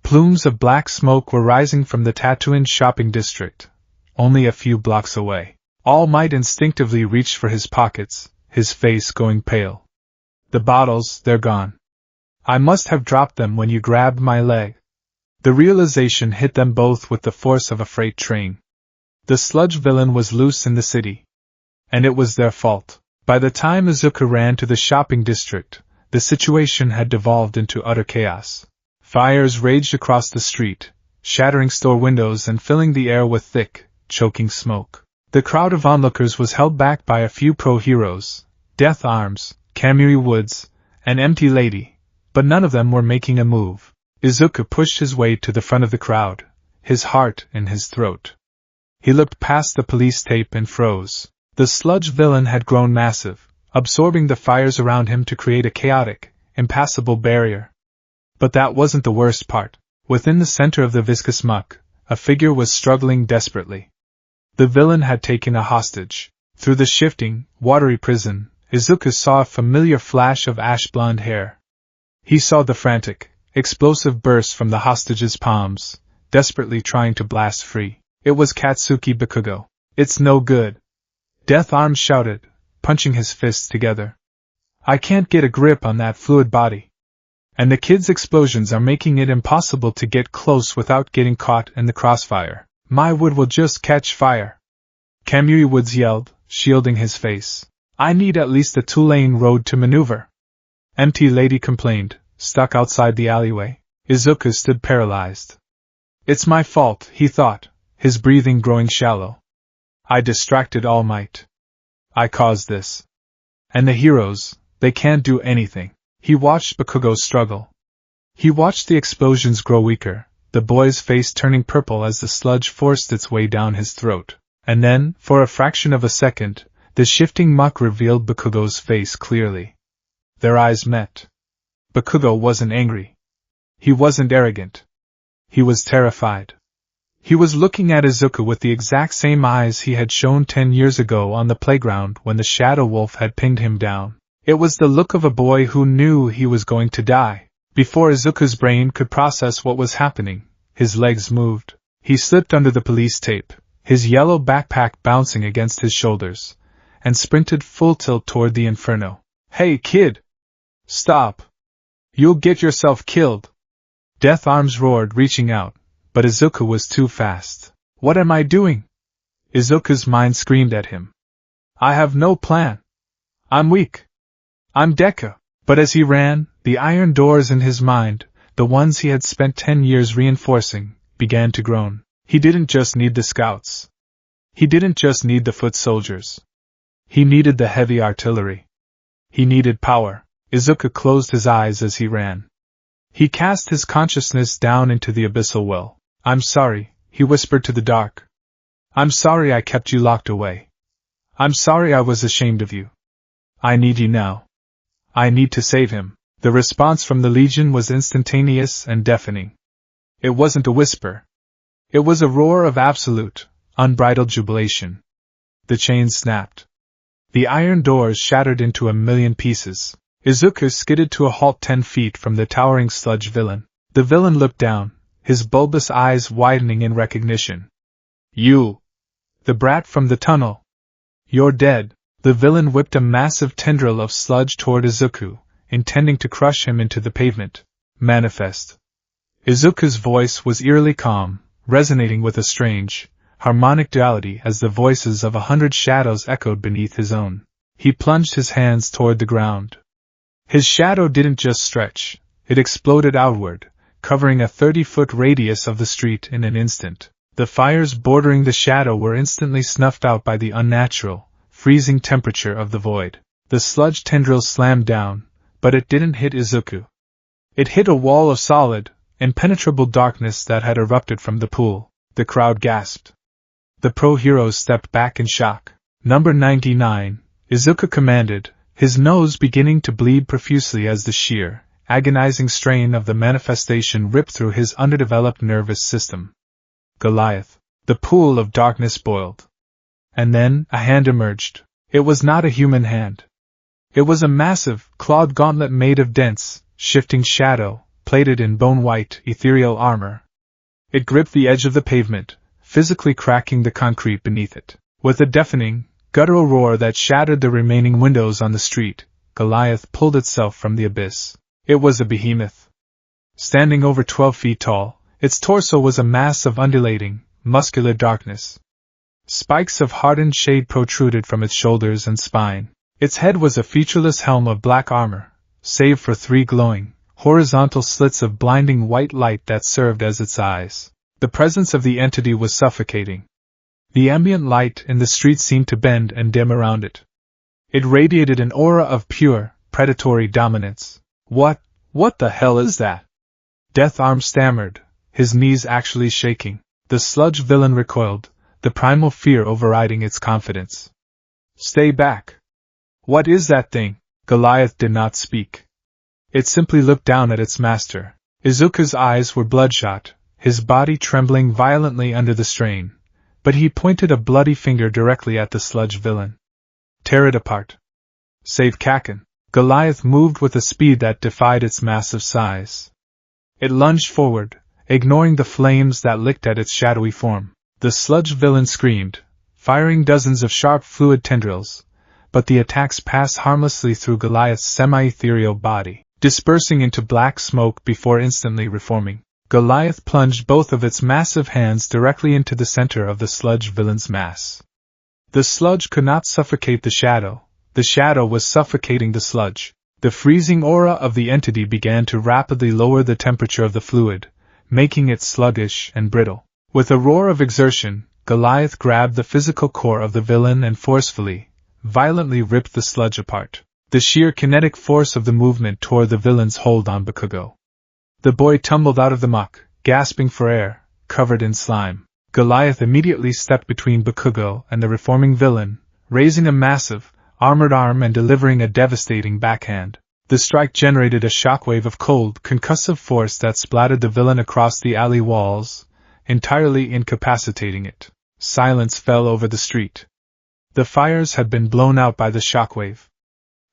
Plumes of black smoke were rising from the Tatooine shopping district, only a few blocks away. All Might instinctively reached for his pockets, his face going pale. The bottles, they're gone. I must have dropped them when you grabbed my leg. The realization hit them both with the force of a freight train. The sludge villain was loose in the city. And it was their fault. By the time Izuku ran to the shopping district, the situation had devolved into utter chaos. Fires raged across the street, shattering store windows and filling the air with thick, choking smoke. The crowd of onlookers was held back by a few pro-heroes, Death Arms, Kamui Woods, and Empty Lady, but none of them were making a move. Izuku pushed his way to the front of the crowd, his heart in his throat. He looked past the police tape and froze. The sludge villain had grown massive, absorbing the fires around him to create a chaotic, impassable barrier. But that wasn't the worst part. Within the center of the viscous muck, a figure was struggling desperately. The villain had taken a hostage. Through the shifting, watery prison, Izuku saw a familiar flash of ash-blonde hair. He saw the frantic, explosive burst from the hostage's palms, desperately trying to blast free. It was Katsuki Bakugo. It's no good. Death Arms shouted, punching his fists together. I can't get a grip on that fluid body. And the kid's explosions are making it impossible to get close without getting caught in the crossfire. My wood will just catch fire. Kamui Woods yelled, shielding his face. I need at least a two-lane road to maneuver. Empty Lady complained, stuck outside the alleyway. Izuku stood paralyzed. It's my fault, he thought, his breathing growing shallow. I distracted All Might. I caused this. And the heroes, they can't do anything. He watched Bakugo struggle. He watched the explosions grow weaker, the boy's face turning purple as the sludge forced its way down his throat. And then, for a fraction of a second, the shifting muck revealed Bakugo's face clearly. Their eyes met. Bakugo wasn't angry. He wasn't arrogant. He was terrified. He was looking at Izuku with the exact same eyes he had shown 10 years ago on the playground when the Shadow Wolf had pinned him down. It was the look of a boy who knew he was going to die. Before Izuku's brain could process what was happening, his legs moved. He slipped under the police tape, his yellow backpack bouncing against his shoulders, and sprinted full tilt toward the inferno. Hey kid! Stop! You'll get yourself killed! Death Arms roared, reaching out, but Izuku was too fast. What am I doing? Izuku's mind screamed at him. I have no plan. I'm weak. I'm Deku. But as he ran, the iron doors in his mind, the ones he had spent 10 years reinforcing, began to groan. He didn't just need the scouts. He didn't just need the foot soldiers. He needed the heavy artillery. He needed power. Izuku closed his eyes as he ran. He cast his consciousness down into the abyssal well. I'm sorry, he whispered to the dark. I'm sorry I kept you locked away. I'm sorry I was ashamed of you. I need you now. I need to save him. The response from the Legion was instantaneous and deafening. It wasn't a whisper. It was a roar of absolute, unbridled jubilation. The chains snapped. The iron doors shattered into a million pieces. Izuku skidded to a halt 10 feet from the towering sludge villain. The villain looked down, his bulbous eyes widening in recognition. You! The brat from the tunnel! You're dead! The villain whipped a massive tendril of sludge toward Izuku, intending to crush him into the pavement. Manifest. Izuku's voice was eerily calm, resonating with a strange, harmonic duality as the voices of 100 shadows echoed beneath his own. He plunged his hands toward the ground. His shadow didn't just stretch, it exploded outward, covering a 30-foot radius of the street in an instant. The fires bordering the shadow were instantly snuffed out by the unnatural, freezing temperature of the void. The sludge tendril slammed down, but it didn't hit Izuku. It hit a wall of solid, impenetrable darkness that had erupted from the pool. The crowd gasped. The pro-heroes stepped back in shock. Number 99, Izuku commanded, his nose beginning to bleed profusely as the sheer, agonizing strain of the manifestation ripped through his underdeveloped nervous system. Goliath. The pool of darkness boiled. And then, a hand emerged. It was not a human hand. It was a massive, clawed gauntlet made of dense, shifting shadow, plated in bone-white, ethereal armor. It gripped the edge of the pavement, physically cracking the concrete beneath it. With a deafening, guttural roar that shattered the remaining windows on the street, Goliath pulled itself from the abyss. It was a behemoth. Standing over 12 feet tall, its torso was a mass of undulating, muscular darkness. Spikes of hardened shade protruded from its shoulders and spine. Its head was a featureless helm of black armor, save for 3 glowing, horizontal slits of blinding white light that served as its eyes. The presence of the entity was suffocating. The ambient light in the street seemed to bend and dim around it. It radiated an aura of pure, predatory dominance. What the hell is that? Death Arm stammered, his knees actually shaking. The sludge villain recoiled, the primal fear overriding its confidence. Stay back. What is that thing? Goliath did not speak. It simply looked down at its master. Izuku's eyes were bloodshot, his body trembling violently under the strain, but he pointed a bloody finger directly at the sludge villain. Tear it apart. Save Kaken. Goliath moved with a speed that defied its massive size. It lunged forward, ignoring the flames that licked at its shadowy form. The sludge villain screamed, firing dozens of sharp fluid tendrils, but the attacks passed harmlessly through Goliath's semi-ethereal body, dispersing into black smoke before instantly reforming. Goliath plunged both of its massive hands directly into the center of the sludge villain's mass. The sludge could not suffocate the shadow was suffocating the sludge. The freezing aura of the entity began to rapidly lower the temperature of the fluid, making it sluggish and brittle. With a roar of exertion, Goliath grabbed the physical core of the villain and forcefully, violently ripped the sludge apart. The sheer kinetic force of the movement tore the villain's hold on Bakugo. The boy tumbled out of the muck, gasping for air, covered in slime. Goliath immediately stepped between Bakugo and the reforming villain, raising a massive, armored arm and delivering a devastating backhand. The strike generated a shockwave of cold, concussive force that splattered the villain across the alley walls, entirely incapacitating it. Silence fell over the street. The fires had been blown out by the shockwave.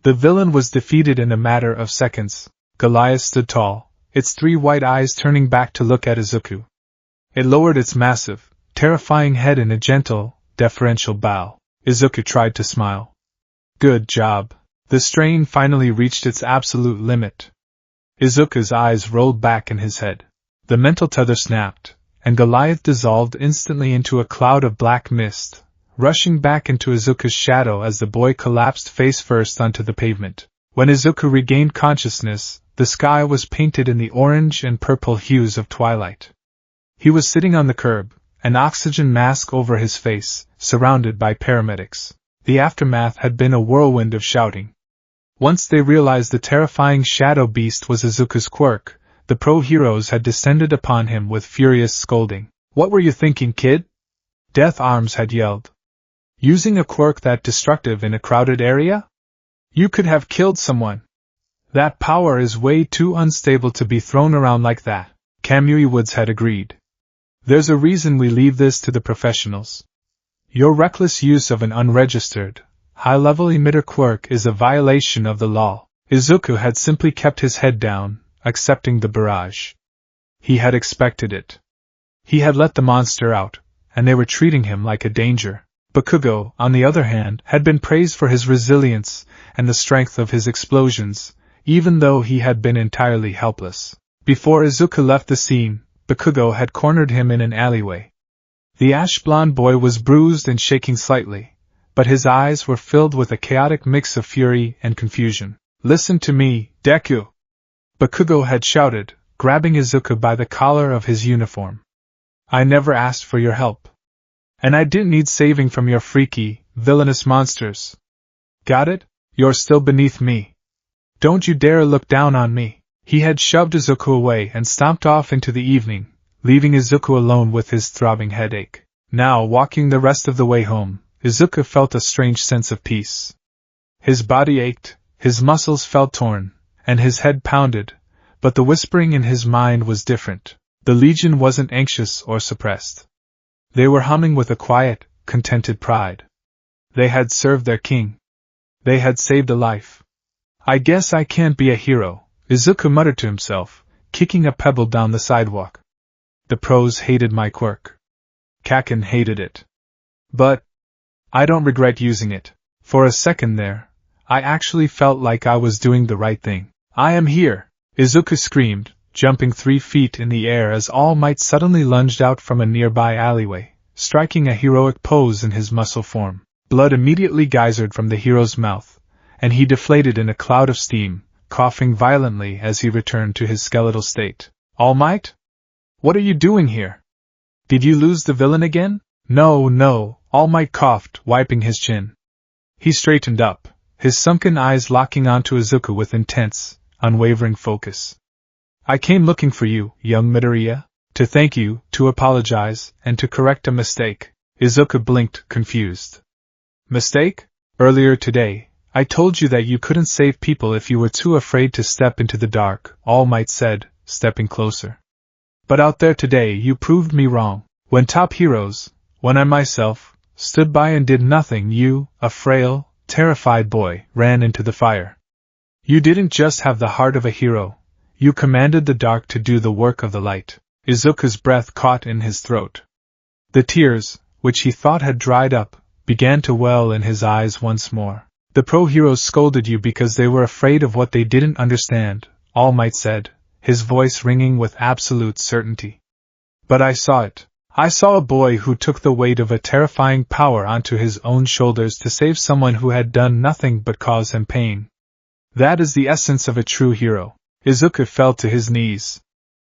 The villain was defeated in a matter of seconds. Goliath stood tall, its 3 white eyes turning back to look at Izuku. It lowered its massive, terrifying head in a gentle, deferential bow. Izuku tried to smile. Good job. The strain finally reached its absolute limit. Izuku's eyes rolled back in his head. The mental tether snapped, and Goliath dissolved instantly into a cloud of black mist, rushing back into Izuku's shadow as the boy collapsed face first onto the pavement. When Izuku regained consciousness, the sky was painted in the orange and purple hues of twilight. He was sitting on the curb, an oxygen mask over his face, surrounded by paramedics. The aftermath had been a whirlwind of shouting. Once they realized the terrifying shadow beast was Izuku's quirk, the pro-heroes had descended upon him with furious scolding. What were you thinking, kid? Death Arms had yelled. Using a quirk that destructive in a crowded area? You could have killed someone. That power is way too unstable to be thrown around like that, Kamui Woods had agreed. There's a reason we leave this to the professionals. Your reckless use of an unregistered, high-level emitter quirk is a violation of the law. Izuku had simply kept his head down, accepting the barrage. He had expected it. He had let the monster out, and they were treating him like a danger. Bakugo, on the other hand, had been praised for his resilience and the strength of his explosions, even though he had been entirely helpless. Before Izuku left the scene, Bakugo had cornered him in an alleyway. The ash-blonde boy was bruised and shaking slightly, but his eyes were filled with a chaotic mix of fury and confusion. Listen to me, Deku! Bakugo had shouted, grabbing Izuku by the collar of his uniform. I never asked for your help. And I didn't need saving from your freaky, villainous monsters. Got it? You're still beneath me. Don't you dare look down on me. He had shoved Izuku away and stomped off into the evening, leaving Izuku alone with his throbbing headache. Now, walking the rest of the way home, Izuku felt a strange sense of peace. His body ached, his muscles felt torn, and his head pounded, but the whispering in his mind was different. The Legion wasn't anxious or suppressed. They were humming with a quiet, contented pride. They had served their king. They had saved a life. I guess I can't be a hero, Izuku muttered to himself, kicking a pebble down the sidewalk. The pros hated my quirk. Kaken hated it. But I don't regret using it. For a second there, I actually felt like I was doing the right thing. I am here! Izuku screamed, jumping 3 feet in the air as All Might suddenly lunged out from a nearby alleyway, striking a heroic pose in his muscle form. Blood immediately geysered from the hero's mouth, and he deflated in a cloud of steam, coughing violently as he returned to his skeletal state. All Might? What are you doing here? Did you lose the villain again? No, All Might coughed, wiping his chin. He straightened up, his sunken eyes locking onto Izuku with intense, unwavering focus. I came looking for you, young Midoriya, to thank you, to apologize, and to correct a mistake. Izuku blinked, confused. Mistake? Earlier today, I told you that you couldn't save people if you were too afraid to step into the dark, All Might said, stepping closer. But out there today you proved me wrong. When top heroes, when I myself, stood by and did nothing, you, a frail, terrified boy, ran into the fire. You didn't just have the heart of a hero, you commanded the dark to do the work of the light. Izuku's breath caught in his throat. The tears, which he thought had dried up, began to well in his eyes once more. The pro-heroes scolded you because they were afraid of what they didn't understand, All Might said, his voice ringing with absolute certainty. But I saw it. I saw a boy who took the weight of a terrifying power onto his own shoulders to save someone who had done nothing but cause him pain. That is the essence of a true hero. Izuku fell to his knees.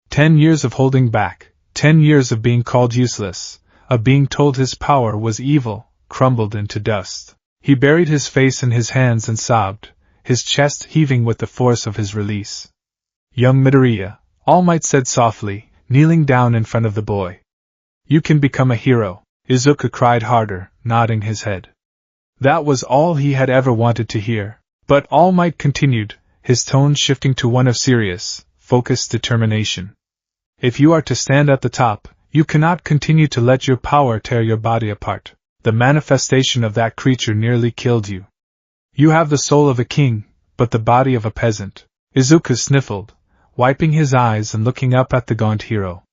10 years of holding back, 10 years of being called useless, of being told his power was evil, crumbled into dust. He buried his face in his hands and sobbed, his chest heaving with the force of his release. Young Midoriya, All Might said softly, kneeling down in front of the boy. You can become a hero. Izuku cried harder, nodding his head. That was all he had ever wanted to hear. But All Might continued, his tone shifting to one of serious, focused determination. If you are to stand at the top, you cannot continue to let your power tear your body apart. The manifestation of that creature nearly killed you. You have the soul of a king, but the body of a peasant. Izuku sniffled, wiping his eyes and looking up at the gaunt hero.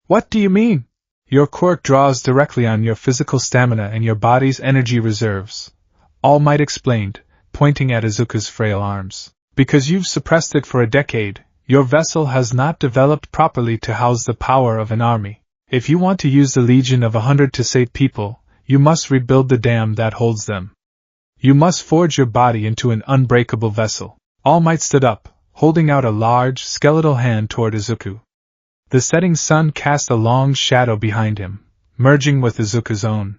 What do you mean? Your quirk draws directly on your physical stamina and your body's energy reserves, All Might explained, pointing at Izuku's frail arms. Because you've suppressed it for a decade, your vessel has not developed properly to house the power of an army. If you want to use the Legion of 100 to save people, you must rebuild the dam that holds them. You must forge your body into an unbreakable vessel. All Might stood up, holding out a large, skeletal hand toward Izuku. The setting sun cast a long shadow behind him, merging with Izuku's own.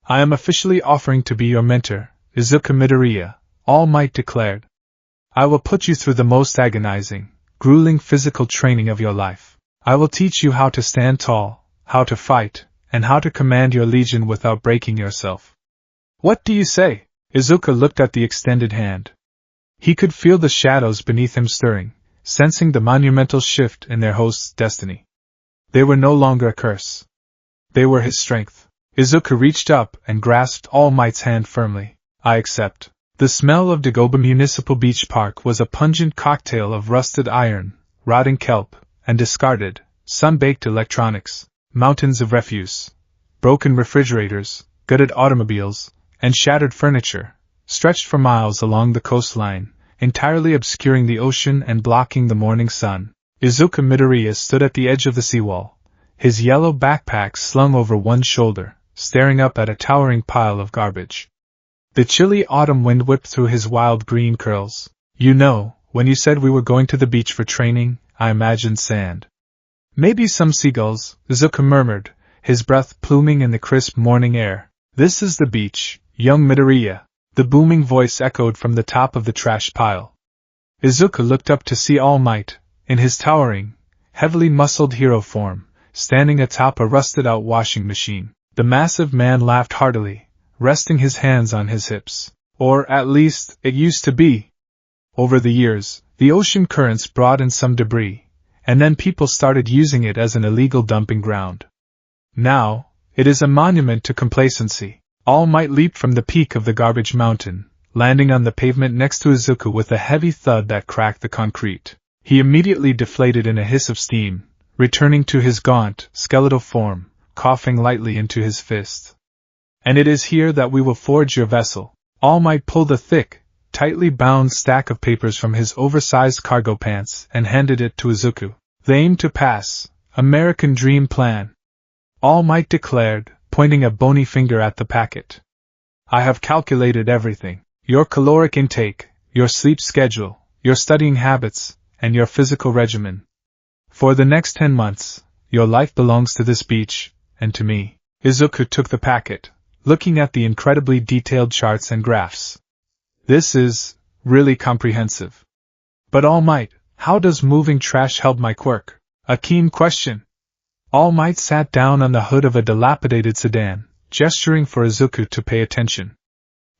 I am officially offering to be your mentor, Izuku Midoriya, All Might declared. I will put you through the most agonizing, grueling physical training of your life. I will teach you how to stand tall, how to fight, and how to command your legion without breaking yourself. What do you say? Izuku looked at the extended hand. He could feel the shadows beneath him stirring, sensing the monumental shift in their host's destiny. They were no longer a curse. They were his strength. Izuku reached up and grasped All Might's hand firmly. I accept. The smell of Dagoba Municipal Beach Park was a pungent cocktail of rusted iron, rotting kelp, and discarded, sun-baked electronics, mountains of refuse, broken refrigerators, gutted automobiles, and shattered furniture, stretched for miles along the coastline, entirely obscuring the ocean and blocking the morning sun. Izuku Midoriya stood at the edge of the seawall, his yellow backpack slung over one shoulder, staring up at a towering pile of garbage. The chilly autumn wind whipped through his wild green curls. You know, when you said we were going to the beach for training, I imagined sand. Maybe some seagulls, Izuku murmured, his breath pluming in the crisp morning air. This is the beach, young Midoriya, the booming voice echoed from the top of the trash pile. Izuku looked up to see All Might, in his towering, heavily muscled hero form, standing atop a rusted-out washing machine. The massive man laughed heartily, resting his hands on his hips. Or, at least, it used to be. Over the years, the ocean currents brought in some debris, and then people started using it as an illegal dumping ground. Now, it is a monument to complacency. All Might leaped from the peak of the garbage mountain, landing on the pavement next to Izuku with a heavy thud that cracked the concrete. He immediately deflated in a hiss of steam, returning to his gaunt, skeletal form, coughing lightly into his fist. And it is here that we will forge your vessel. All Might pulled a thick, tightly bound stack of papers from his oversized cargo pants and handed it to Izuku. The aim to pass, American Dream Plan. All Might declared, pointing a bony finger at the packet. I have calculated everything. Your caloric intake, your sleep schedule, your studying habits, and your physical regimen. For the next 10 months, your life belongs to this beach, and to me. Izuku took the packet, looking at the incredibly detailed charts and graphs. This is really comprehensive. But All Might, how does moving trash help my quirk? A keen question. All Might sat down on the hood of a dilapidated sedan, gesturing for Izuku to pay attention.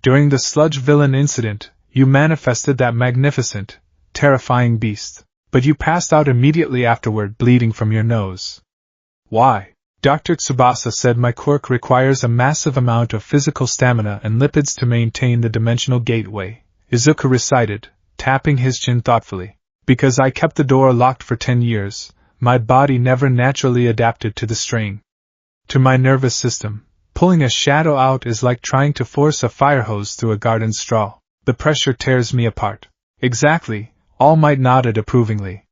During the sludge villain incident, you manifested that magnificent, terrifying beast, but you passed out immediately afterward, bleeding from your nose. Why? Dr. Tsubasa said my quirk requires a massive amount of physical stamina and lipids to maintain the dimensional gateway, Izuku recited, tapping his chin thoughtfully. Because I kept the door locked for 10 years, my body never naturally adapted to the strain. To my nervous system, pulling a shadow out is like trying to force a fire hose through a garden straw. The pressure tears me apart. Exactly, All Might nodded approvingly.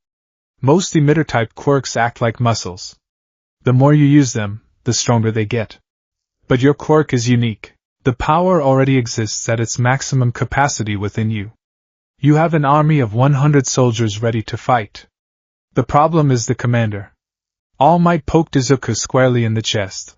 Most emitter-type quirks act like muscles. The more you use them, the stronger they get. But your quirk is unique. The power already exists at its maximum capacity within you. You have an army of 100 soldiers ready to fight. The problem is the commander. All Might poked Izuku squarely in the chest.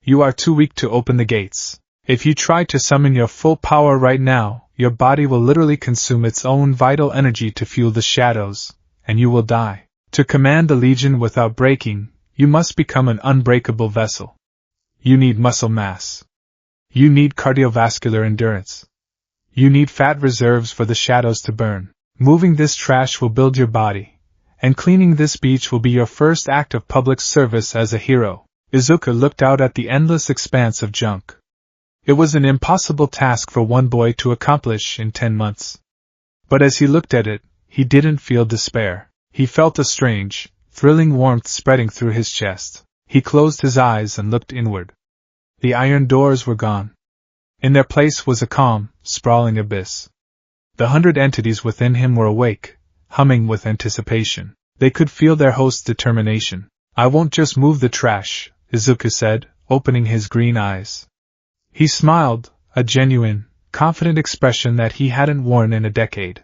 You are too weak to open the gates. If you try to summon your full power right now, your body will literally consume its own vital energy to fuel the shadows, and you will die. To command the Legion without breaking, you must become an unbreakable vessel. You need muscle mass. You need cardiovascular endurance. You need fat reserves for the shadows to burn. Moving this trash will build your body, and cleaning this beach will be your first act of public service as a hero. Izuku looked out at the endless expanse of junk. It was an impossible task for one boy to accomplish in 10 months. But as he looked at it, he didn't feel despair. He felt a strange, thrilling warmth spreading through his chest. He closed his eyes and looked inward. The iron doors were gone. In their place was a calm, sprawling abyss. The 100 entities within him were awake, humming with anticipation. They could feel their host's determination. I won't just move the trash, Izuku said, opening his green eyes. He smiled, a genuine, confident expression that he hadn't worn in a decade.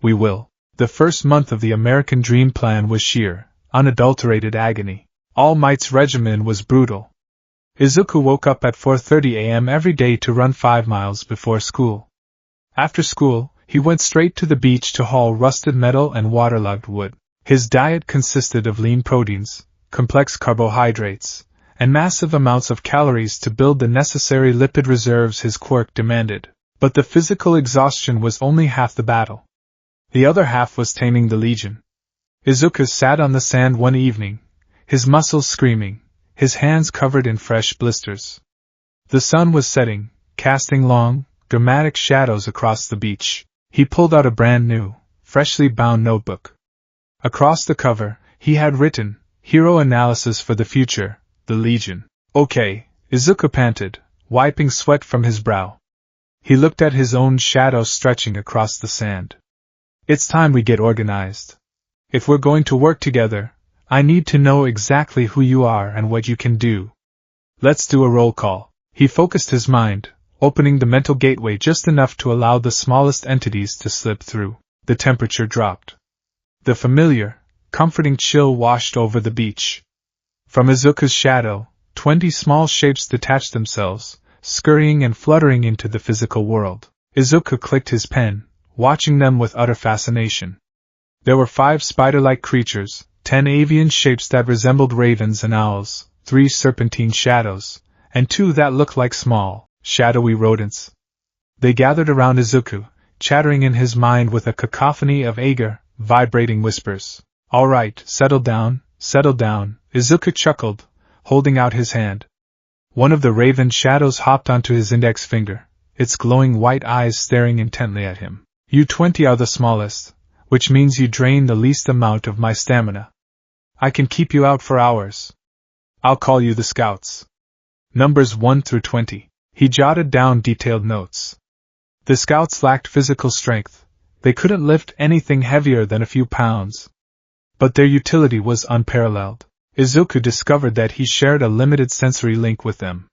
We will. The first month of the American Dream Plan was sheer, unadulterated agony. All Might's regimen was brutal. Izuku woke up at 4:30 a.m. every day to run 5 miles before school. After school, he went straight to the beach to haul rusted metal and waterlogged wood. His diet consisted of lean proteins, complex carbohydrates, and massive amounts of calories to build the necessary lipid reserves his quirk demanded. But the physical exhaustion was only half the battle. The other half was taming the legion. Izuku sat on the sand one evening, his muscles screaming, his hands covered in fresh blisters. The sun was setting, casting long, dramatic shadows across the beach. He pulled out a brand new, freshly bound notebook. Across the cover, he had written, "Hero Analysis for the Future, the Legion." "Okay," Izuku panted, wiping sweat from his brow. He looked at his own shadow stretching across the sand. "It's time we get organized. If we're going to work together, I need to know exactly who you are and what you can do. Let's do a roll call." He focused his mind, opening the mental gateway just enough to allow the smallest entities to slip through. The temperature dropped. The familiar, comforting chill washed over the beach. From Izuku's shadow, 20 small shapes detached themselves, scurrying and fluttering into the physical world. Izuku clicked his pen, watching them with utter fascination. There were 5 spider-like creatures, 10 avian shapes that resembled ravens and owls, 3 serpentine shadows, and 2 that looked like small, shadowy rodents. They gathered around Izuku, chattering in his mind with a cacophony of eager, vibrating whispers. "All right, settle down," Izuku chuckled, holding out his hand. One of the raven shadows hopped onto his index finger, its glowing white eyes staring intently at him. "You 20 are the smallest, which means you drain the least amount of my stamina. I can keep you out for hours. I'll call you the Scouts. Numbers 1 through 20. He jotted down detailed notes. The Scouts lacked physical strength. They couldn't lift anything heavier than a few pounds. But their utility was unparalleled. Izuku discovered that he shared a limited sensory link with them.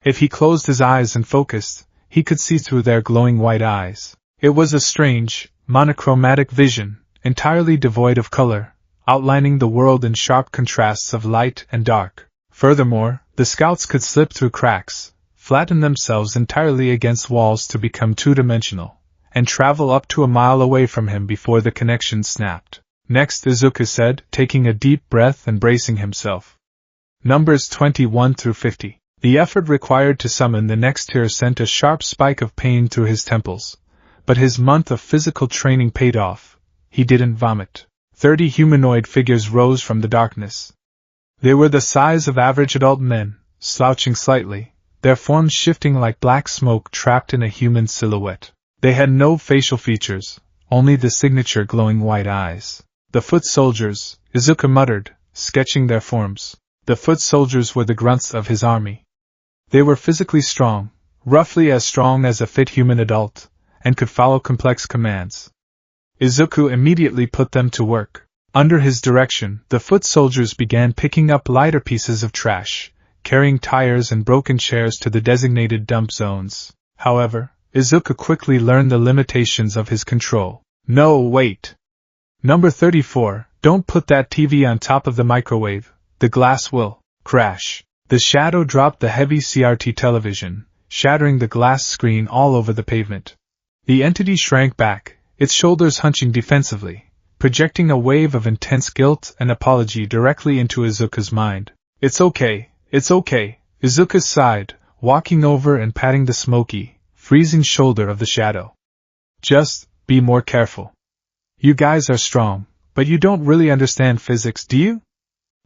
If he closed his eyes and focused, he could see through their glowing white eyes. It was a strange, monochromatic vision, entirely devoid of color, outlining the world in sharp contrasts of light and dark. Furthermore, the Scouts could slip through cracks, flatten themselves entirely against walls to become two-dimensional, and travel up to a mile away from him before the connection snapped. "Next," Izuku said, taking a deep breath and bracing himself. Numbers 21 through 50. The effort required to summon the next tier sent a sharp spike of pain through his temples, but his month of physical training paid off. He didn't vomit. 30 humanoid figures rose from the darkness. They were the size of average adult men, slouching slightly, their forms shifting like black smoke trapped in a human silhouette. They had no facial features, only the signature glowing white eyes. "The foot soldiers," Izuku muttered, sketching their forms. The foot soldiers were the grunts of his army. They were physically strong, roughly as strong as a fit human adult, and could follow complex commands. Izuku immediately put them to work. Under his direction, the foot soldiers began picking up lighter pieces of trash, carrying tires and broken chairs to the designated dump zones. However, Izuku quickly learned the limitations of his control. "No, wait! Number 34, don't put that TV on top of the microwave, the glass will crash." The shadow dropped the heavy CRT television, shattering the glass screen all over the pavement. The entity shrank back, its shoulders hunching defensively, projecting a wave of intense guilt and apology directly into Izuku's mind. It's okay," Izuku sighed, walking over and patting the smoky, freezing shoulder of the shadow. "Just be more careful. You guys are strong, but you don't really understand physics, do you?"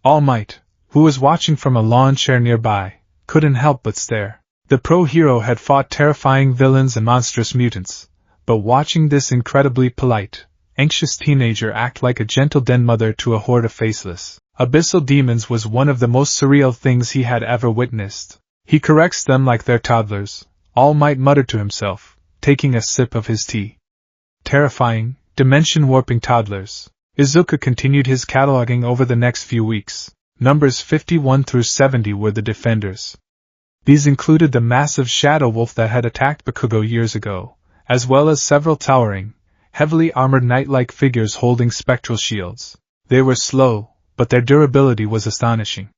All Might, who was watching from a lawn chair nearby, couldn't help but stare. The pro-hero had fought terrifying villains and monstrous mutants, but watching this incredibly polite, anxious teenager act like a gentle den mother to a horde of faceless, abyssal demons was one of the most surreal things he had ever witnessed. "He corrects them like they're toddlers," All Might muttered to himself, taking a sip of his tea. "Terrifying, dimension-warping toddlers." Izuku continued his cataloging over the next few weeks. Numbers 51 through 70 were the defenders. These included the massive shadow wolf that had attacked Bakugo years ago, as well as several towering, heavily armored knight-like figures holding spectral shields. They were slow, but their durability was astonishing.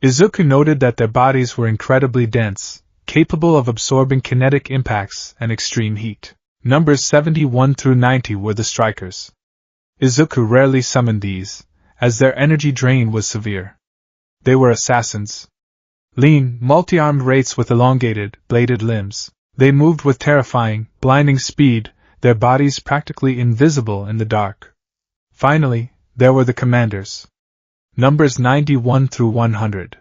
Izuku noted that their bodies were incredibly dense, capable of absorbing kinetic impacts and extreme heat. Numbers 71 through 90 were the strikers. Izuku rarely summoned these, as their energy drain was severe. They were assassins. Lean, multi-armed wraiths with elongated, bladed limbs. They moved with terrifying, blinding speed, their bodies practically invisible in the dark. Finally, there were the commanders. Numbers 91 through 100.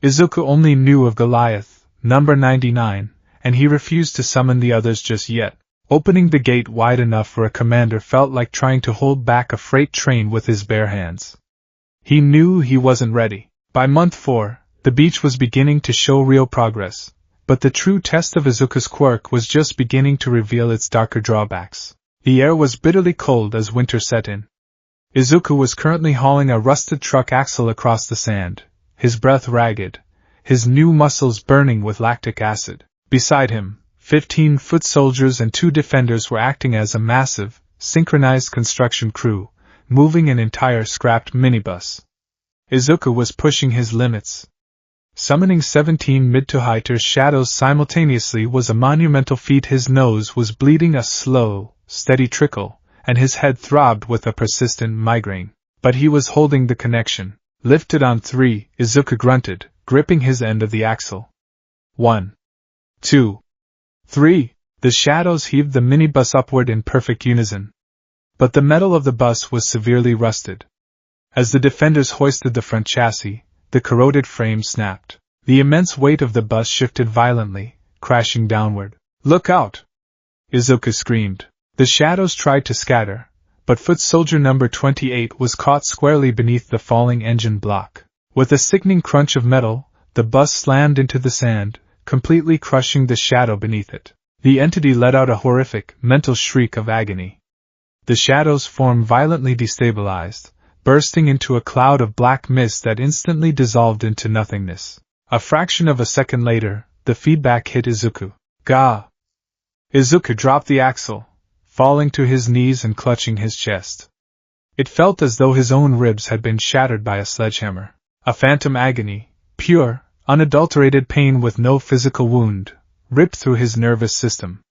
Izuku only knew of Goliath, number 99, and he refused to summon the others just yet. Opening the gate wide enough for a commander felt like trying to hold back a freight train with his bare hands. He knew he wasn't ready. By month 4, the beach was beginning to show real progress, but the true test of Izuku's quirk was just beginning to reveal its darker drawbacks. The air was bitterly cold as winter set in. Izuku was currently hauling a rusted truck axle across the sand, his breath ragged, his new muscles burning with lactic acid. Beside him, 15 foot soldiers and 2 defenders were acting as a massive, synchronized construction crew, moving an entire scrapped minibus. Izuku was pushing his limits. Summoning 17 mid-to-high-tier shadows simultaneously was a monumental feat. His nose was bleeding a slow, steady trickle, and his head throbbed with a persistent migraine. But he was holding the connection. Lifted on 3, Izuku grunted, gripping his end of the axle. 1, 2, 3. The shadows heaved the minibus upward in perfect unison. But the metal of the bus was severely rusted. As the defenders hoisted the front chassis, the corroded frame snapped. The immense weight of the bus shifted violently, crashing downward. "Look out!" Izuku screamed. The shadows tried to scatter, but foot soldier number 28 was caught squarely beneath the falling engine block. With a sickening crunch of metal, the bus slammed into the sand, completely crushing the shadow beneath it. The entity let out a horrific, mental shriek of agony. The shadow's form violently destabilized, bursting into a cloud of black mist that instantly dissolved into nothingness. A fraction of a second later, the feedback hit Izuku. Gah! Izuku dropped the axle, falling to his knees and clutching his chest. It felt as though his own ribs had been shattered by a sledgehammer. A phantom agony, pure, unadulterated pain with no physical wound, ripped through his nervous system.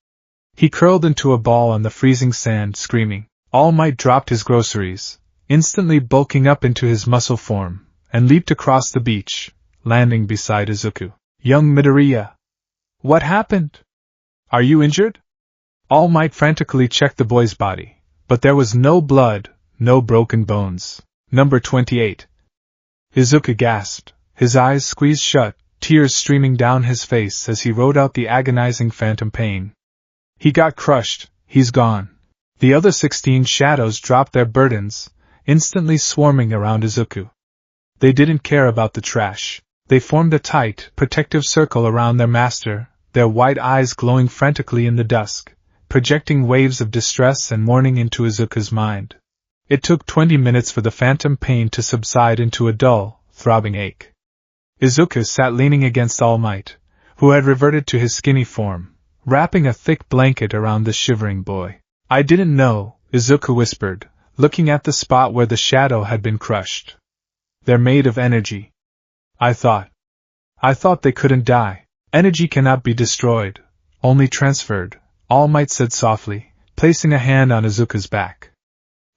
He curled into a ball on the freezing sand, screaming. All Might dropped his groceries, instantly bulking up into his muscle form, and leaped across the beach, landing beside Izuku. Young Midoriya! What happened? Are you injured? All Might frantically checked the boy's body, but there was no blood, no broken bones. Number 28. Izuku gasped, his eyes squeezed shut, tears streaming down his face as he wrote out the agonizing phantom pain. He got crushed, he's gone. The other 16 shadows dropped their burdens, instantly swarming around Izuku. They didn't care about the trash. They formed a tight, protective circle around their master, their white eyes glowing frantically in the dusk, projecting waves of distress and mourning into Izuku's mind. It took 20 minutes for the phantom pain to subside into a dull, throbbing ache. Izuku sat leaning against All Might, who had reverted to his skinny form, wrapping a thick blanket around the shivering boy. I didn't know, Izuku whispered, looking at the spot where the shadow had been crushed. They're made of energy. I thought they couldn't die. Energy cannot be destroyed, only transferred, All Might said softly, placing a hand on Izuku's back.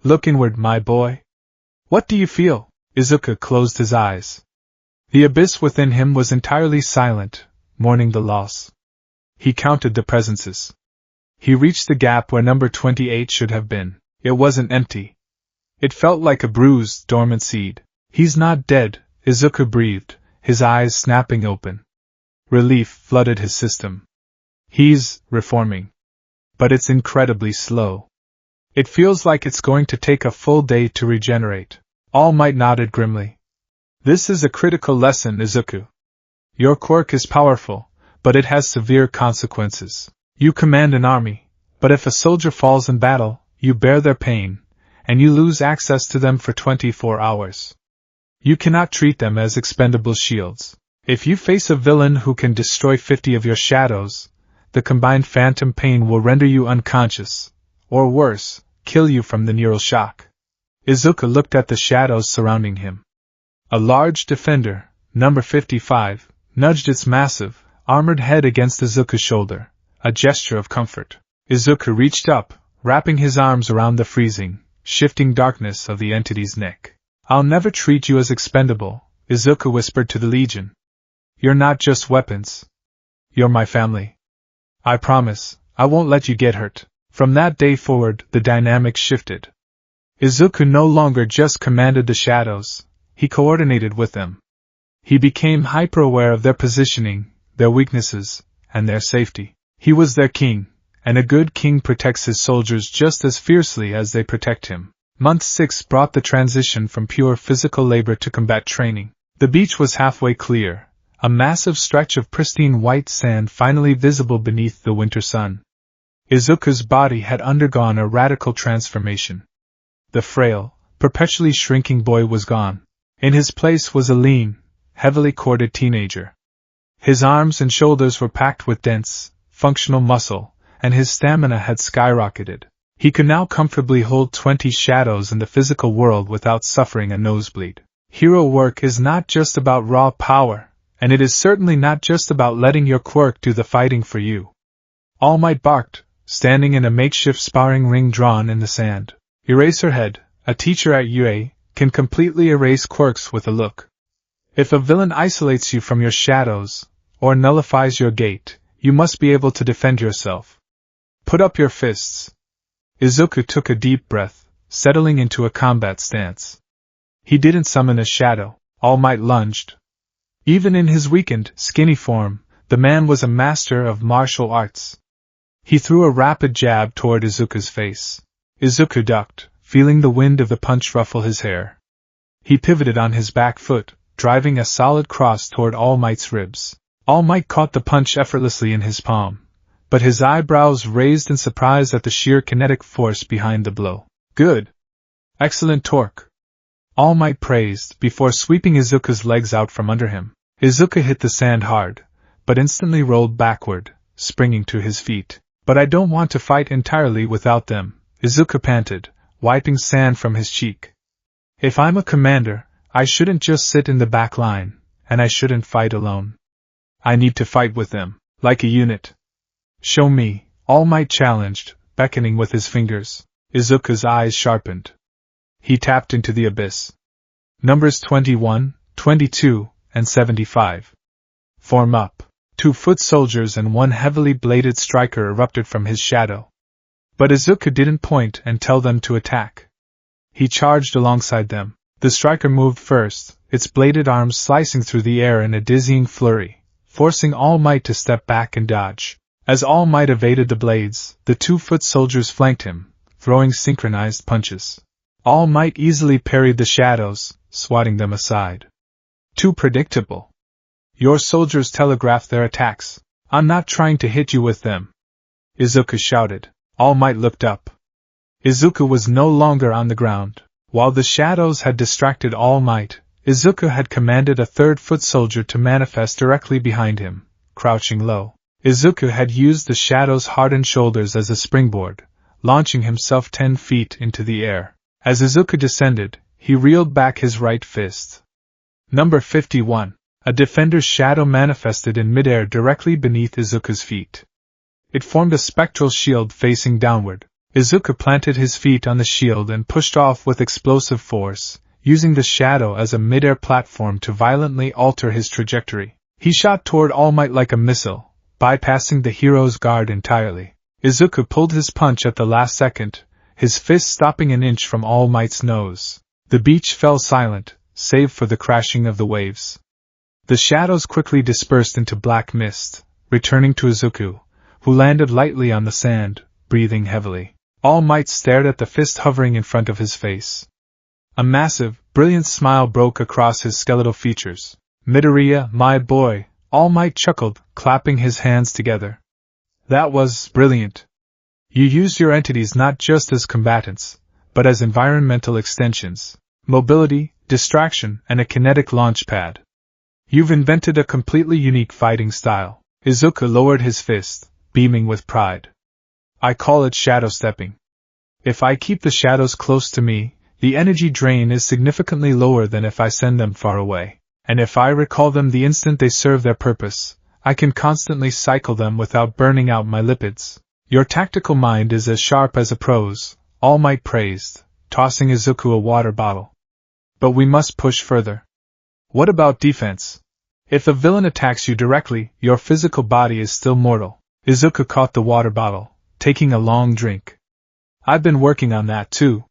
Look inward, my boy. What do you feel? Izuku closed his eyes. The abyss within him was entirely silent, mourning the loss. He counted the presences. He reached the gap where number 28 should have been. It wasn't empty. It felt like a bruised, dormant seed. He's not dead, Izuku breathed, his eyes snapping open. Relief flooded his system. He's reforming. But it's incredibly slow. It feels like it's going to take a full day to regenerate. All Might nodded grimly. This is a critical lesson, Izuku. Your quirk is powerful, but it has severe consequences. You command an army, but if a soldier falls in battle, you bear their pain, and you lose access to them for 24 hours. You cannot treat them as expendable shields. If you face a villain who can destroy 50 of your shadows, the combined phantom pain will render you unconscious, or worse, kill you from the neural shock. Izuku looked at the shadows surrounding him. A large defender, number 55, nudged its massive, armored head against Izuku's shoulder, a gesture of comfort. Izuku reached up, wrapping his arms around the freezing, shifting darkness of the entity's neck. I'll never treat you as expendable, Izuku whispered to the Legion. You're not just weapons. You're my family. I promise, I won't let you get hurt. From that day forward, the dynamic shifted. Izuku no longer just commanded the shadows, he coordinated with them. He became hyper-aware of their positioning, their weaknesses, and their safety. He was their king, and a good king protects his soldiers just as fiercely as they protect him. Month 6 brought the transition from pure physical labor to combat training. The beach was halfway clear, a massive stretch of pristine white sand finally visible beneath the winter sun. Izuku's body had undergone a radical transformation. The frail, perpetually shrinking boy was gone. In his place was a lean, heavily corded teenager. His arms and shoulders were packed with dense, functional muscle, and his stamina had skyrocketed. He could now comfortably hold 20 shadows in the physical world without suffering a nosebleed. Hero work is not just about raw power, and it is certainly not just about letting your quirk do the fighting for you. All Might barked, standing in a makeshift sparring ring drawn in the sand. Eraserhead, a teacher at UA, can completely erase quirks with a look. If a villain isolates you from your shadows, or nullifies your gate, you must be able to defend yourself. Put up your fists. Izuku took a deep breath, settling into a combat stance. He didn't summon a shadow. All Might lunged. Even in his weakened, skinny form, the man was a master of martial arts. He threw a rapid jab toward Izuku's face. Izuku ducked, feeling the wind of the punch ruffle his hair. He pivoted on his back foot, driving a solid cross toward All Might's ribs. All Might caught the punch effortlessly in his palm, but his eyebrows raised in surprise at the sheer kinetic force behind the blow. Good. Excellent torque. All Might praised, before sweeping Izuku's legs out from under him. Izuku hit the sand hard, but instantly rolled backward, springing to his feet. But I don't want to fight entirely without them, Izuku panted, wiping sand from his cheek. If I'm a commander, I shouldn't just sit in the back line, and I shouldn't fight alone. I need to fight with them, like a unit. Show me, All Might challenged, beckoning with his fingers. Izuku's eyes sharpened. He tapped into the abyss. Numbers 21, 22, and 75. Form up. 2 foot soldiers and 1 heavily bladed striker erupted from his shadow. But Izuku didn't point and tell them to attack. He charged alongside them. The striker moved first, its bladed arms slicing through the air in a dizzying flurry, forcing All Might to step back and dodge. As All Might evaded the blades, the 2 foot soldiers flanked him, throwing synchronized punches. All Might easily parried the shadows, swatting them aside. Too predictable. Your soldiers telegraph their attacks. I'm not trying to hit you with them. Izuku shouted. All Might looked up. Izuku was no longer on the ground. While the shadows had distracted All Might, Izuku had commanded a 3rd foot soldier to manifest directly behind him, crouching low. Izuku had used the shadow's hardened shoulders as a springboard, launching himself 10 feet into the air. As Izuku descended, he reeled back his right fist. Number 51. A defender's shadow manifested in midair directly beneath Izuku's feet. It formed a spectral shield facing downward. Izuku planted his feet on the shield and pushed off with explosive force, using the shadow as a midair platform to violently alter his trajectory. He shot toward All Might like a missile, bypassing the hero's guard entirely. Izuku pulled his punch at the last second, his fist stopping an inch from All Might's nose. The beach fell silent, save for the crashing of the waves. The shadows quickly dispersed into black mist, returning to Izuku, who landed lightly on the sand, breathing heavily. All Might stared at the fist hovering in front of his face. A massive, brilliant smile broke across his skeletal features. Midoriya, my boy, All Might chuckled, clapping his hands together. That was brilliant. You used your entities not just as combatants, but as environmental extensions. Mobility, distraction, and a kinetic launch pad. You've invented a completely unique fighting style. Izuku lowered his fist, beaming with pride. I call it shadow stepping. If I keep the shadows close to me, the energy drain is significantly lower than if I send them far away. And if I recall them the instant they serve their purpose, I can constantly cycle them without burning out my lipids. Your tactical mind is as sharp as a pro's, All Might praised, tossing Izuku a water bottle. But we must push further. What about defense? If a villain attacks you directly, your physical body is still mortal. Izuku caught the water bottle, taking a long drink. I've been working on that too.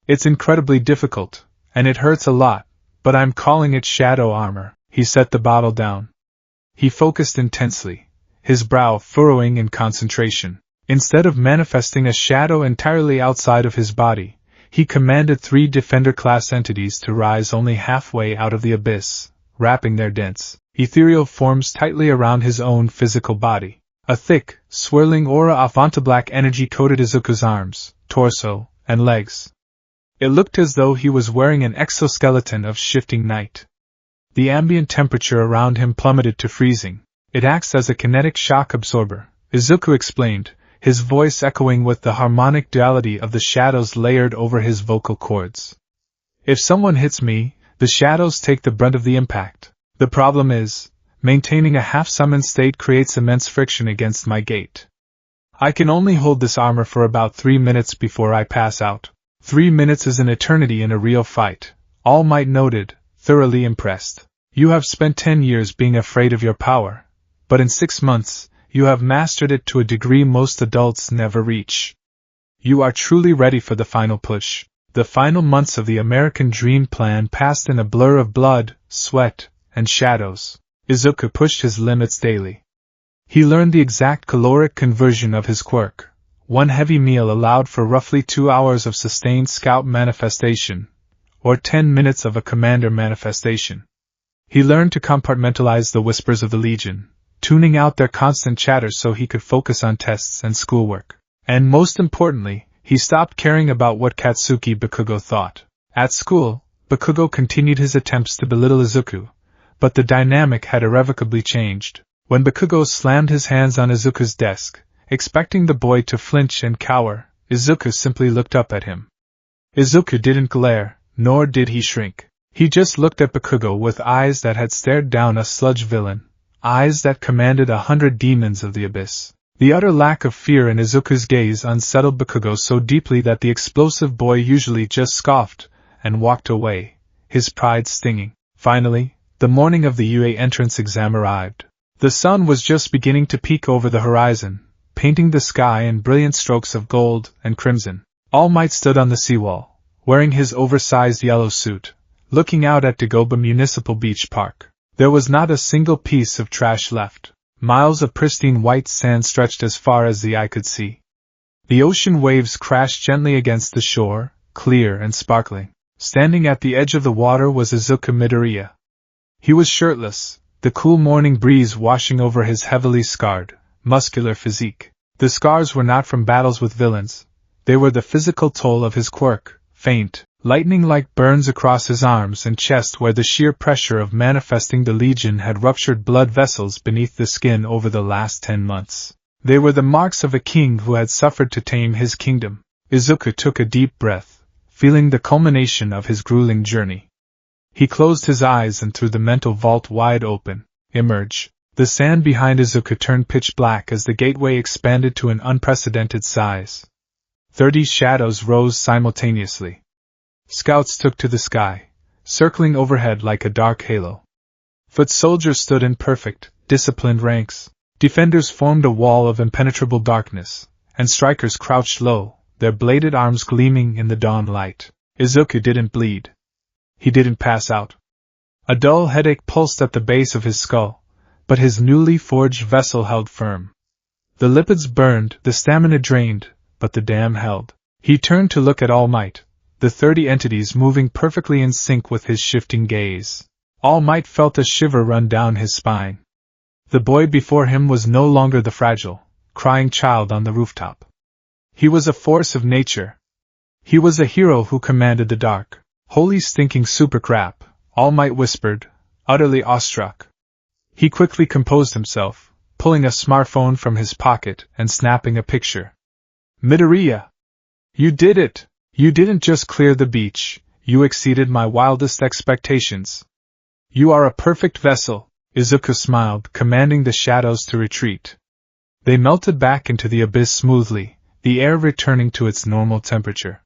It's incredibly difficult, and it hurts a lot, but I'm calling it shadow armor. He set the bottle down. He focused intensely, his brow furrowing in concentration. Instead of manifesting a shadow entirely outside of his body, he commanded 3 Defender-class entities to rise only halfway out of the abyss, wrapping their dense, ethereal forms tightly around his own physical body. A thick, swirling aura of Vanta-black energy coated Izuku's arms, torso, and legs. It looked as though he was wearing an exoskeleton of shifting night. The ambient temperature around him plummeted to freezing. It acts as a kinetic shock absorber, Izuku explained, his voice echoing with the harmonic duality of the shadows layered over his vocal cords. If someone hits me, the shadows take the brunt of the impact. The problem is, maintaining a half-summoned state creates immense friction against my gait. I can only hold this armor for about 3 minutes before I pass out. 3 minutes is an eternity in a real fight, All Might noted, thoroughly impressed. You have spent 10 years being afraid of your power, but in 6 months, you have mastered it to a degree most adults never reach. You are truly ready for the final push. The final months of the American Dream Plan passed in a blur of blood, sweat, and shadows. Izuku pushed his limits daily. He learned the exact caloric conversion of his quirk. 1 heavy meal allowed for roughly 2 hours of sustained scout manifestation, or 10 minutes of a commander manifestation. He learned to compartmentalize the whispers of the Legion, tuning out their constant chatter so he could focus on tests and schoolwork. And most importantly, he stopped caring about what Katsuki Bakugo thought. At school, Bakugo continued his attempts to belittle Izuku, but the dynamic had irrevocably changed. When Bakugo slammed his hands on Izuku's desk, expecting the boy to flinch and cower, Izuku simply looked up at him. Izuku didn't glare, nor did he shrink. He just looked at Bakugo with eyes that had stared down a sludge villain, eyes that commanded 100 demons of the abyss. The utter lack of fear in Izuku's gaze unsettled Bakugo so deeply that the explosive boy usually just scoffed and walked away, his pride stinging. Finally, the morning of the UA entrance exam arrived. The sun was just beginning to peek over the horizon, painting the sky in brilliant strokes of gold and crimson. All Might stood on the seawall, wearing his oversized yellow suit, looking out at Dagoba Municipal Beach Park. There was not a single piece of trash left. Miles of pristine white sand stretched as far as the eye could see. The ocean waves crashed gently against the shore, clear and sparkling. Standing at the edge of the water was Izuku Midoriya. He was shirtless, the cool morning breeze washing over his heavily scarred, muscular physique. The scars were not from battles with villains. They were the physical toll of his quirk, faint, lightning-like burns across his arms and chest where the sheer pressure of manifesting the Legion had ruptured blood vessels beneath the skin over the last 10 months. They were the marks of a king who had suffered to tame his kingdom. Izuku took a deep breath, feeling the culmination of his grueling journey. He closed his eyes and threw the mental vault wide open. Emerge. The sand behind Izuku turned pitch black as the gateway expanded to an unprecedented size. 30 shadows rose simultaneously. Scouts took to the sky, circling overhead like a dark halo. Foot soldiers stood in perfect, disciplined ranks. Defenders formed a wall of impenetrable darkness, and strikers crouched low, their bladed arms gleaming in the dawn light. Izuku didn't bleed. He didn't pass out. A dull headache pulsed at the base of his skull, but his newly forged vessel held firm. The lipids burned, the stamina drained, but the dam held. He turned to look at All Might, the 30 entities moving perfectly in sync with his shifting gaze. All Might felt a shiver run down his spine. The boy before him was no longer the fragile, crying child on the rooftop. He was a force of nature. He was a hero who commanded the dark. Holy stinking supercrap, All Might whispered, utterly awestruck. He quickly composed himself, pulling a smartphone from his pocket and snapping a picture. Midoriya! You did it! You didn't just clear the beach, you exceeded my wildest expectations. You are a perfect vessel, Izuku smiled, commanding the shadows to retreat. They melted back into the abyss smoothly, the air returning to its normal temperature.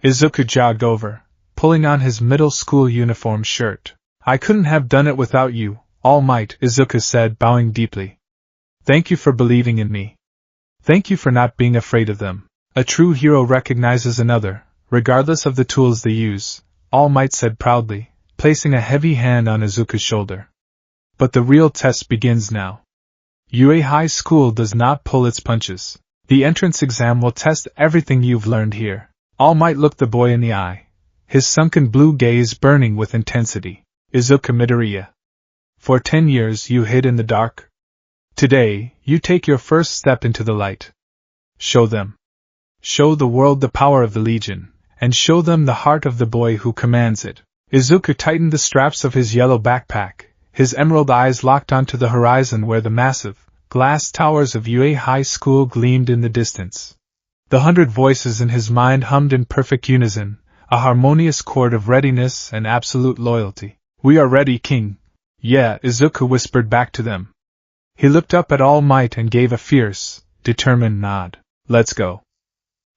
Izuku jogged over, pulling on his middle school uniform shirt. I couldn't have done it without you, All Might, Izuku said, bowing deeply. Thank you for believing in me. Thank you for not being afraid of them. A true hero recognizes another, regardless of the tools they use, All Might said proudly, placing a heavy hand on Izuku's shoulder. But the real test begins now. UA High School does not pull its punches. The entrance exam will test everything you've learned here. All Might looked the boy in the eye, his sunken blue gaze burning with intensity. Izuku Midoriya. For 10 years you hid in the dark. Today, you take your first step into the light. Show them. Show the world the power of the Legion, and show them the heart of the boy who commands it. Izuku tightened the straps of his yellow backpack, his emerald eyes locked onto the horizon where the massive, glass towers of UA High School gleamed in the distance. The 100 voices in his mind hummed in perfect unison, a harmonious chord of readiness and absolute loyalty. We are ready, King. Yeah, Izuku whispered back to them. He looked up at All Might and gave a fierce, determined nod. Let's go.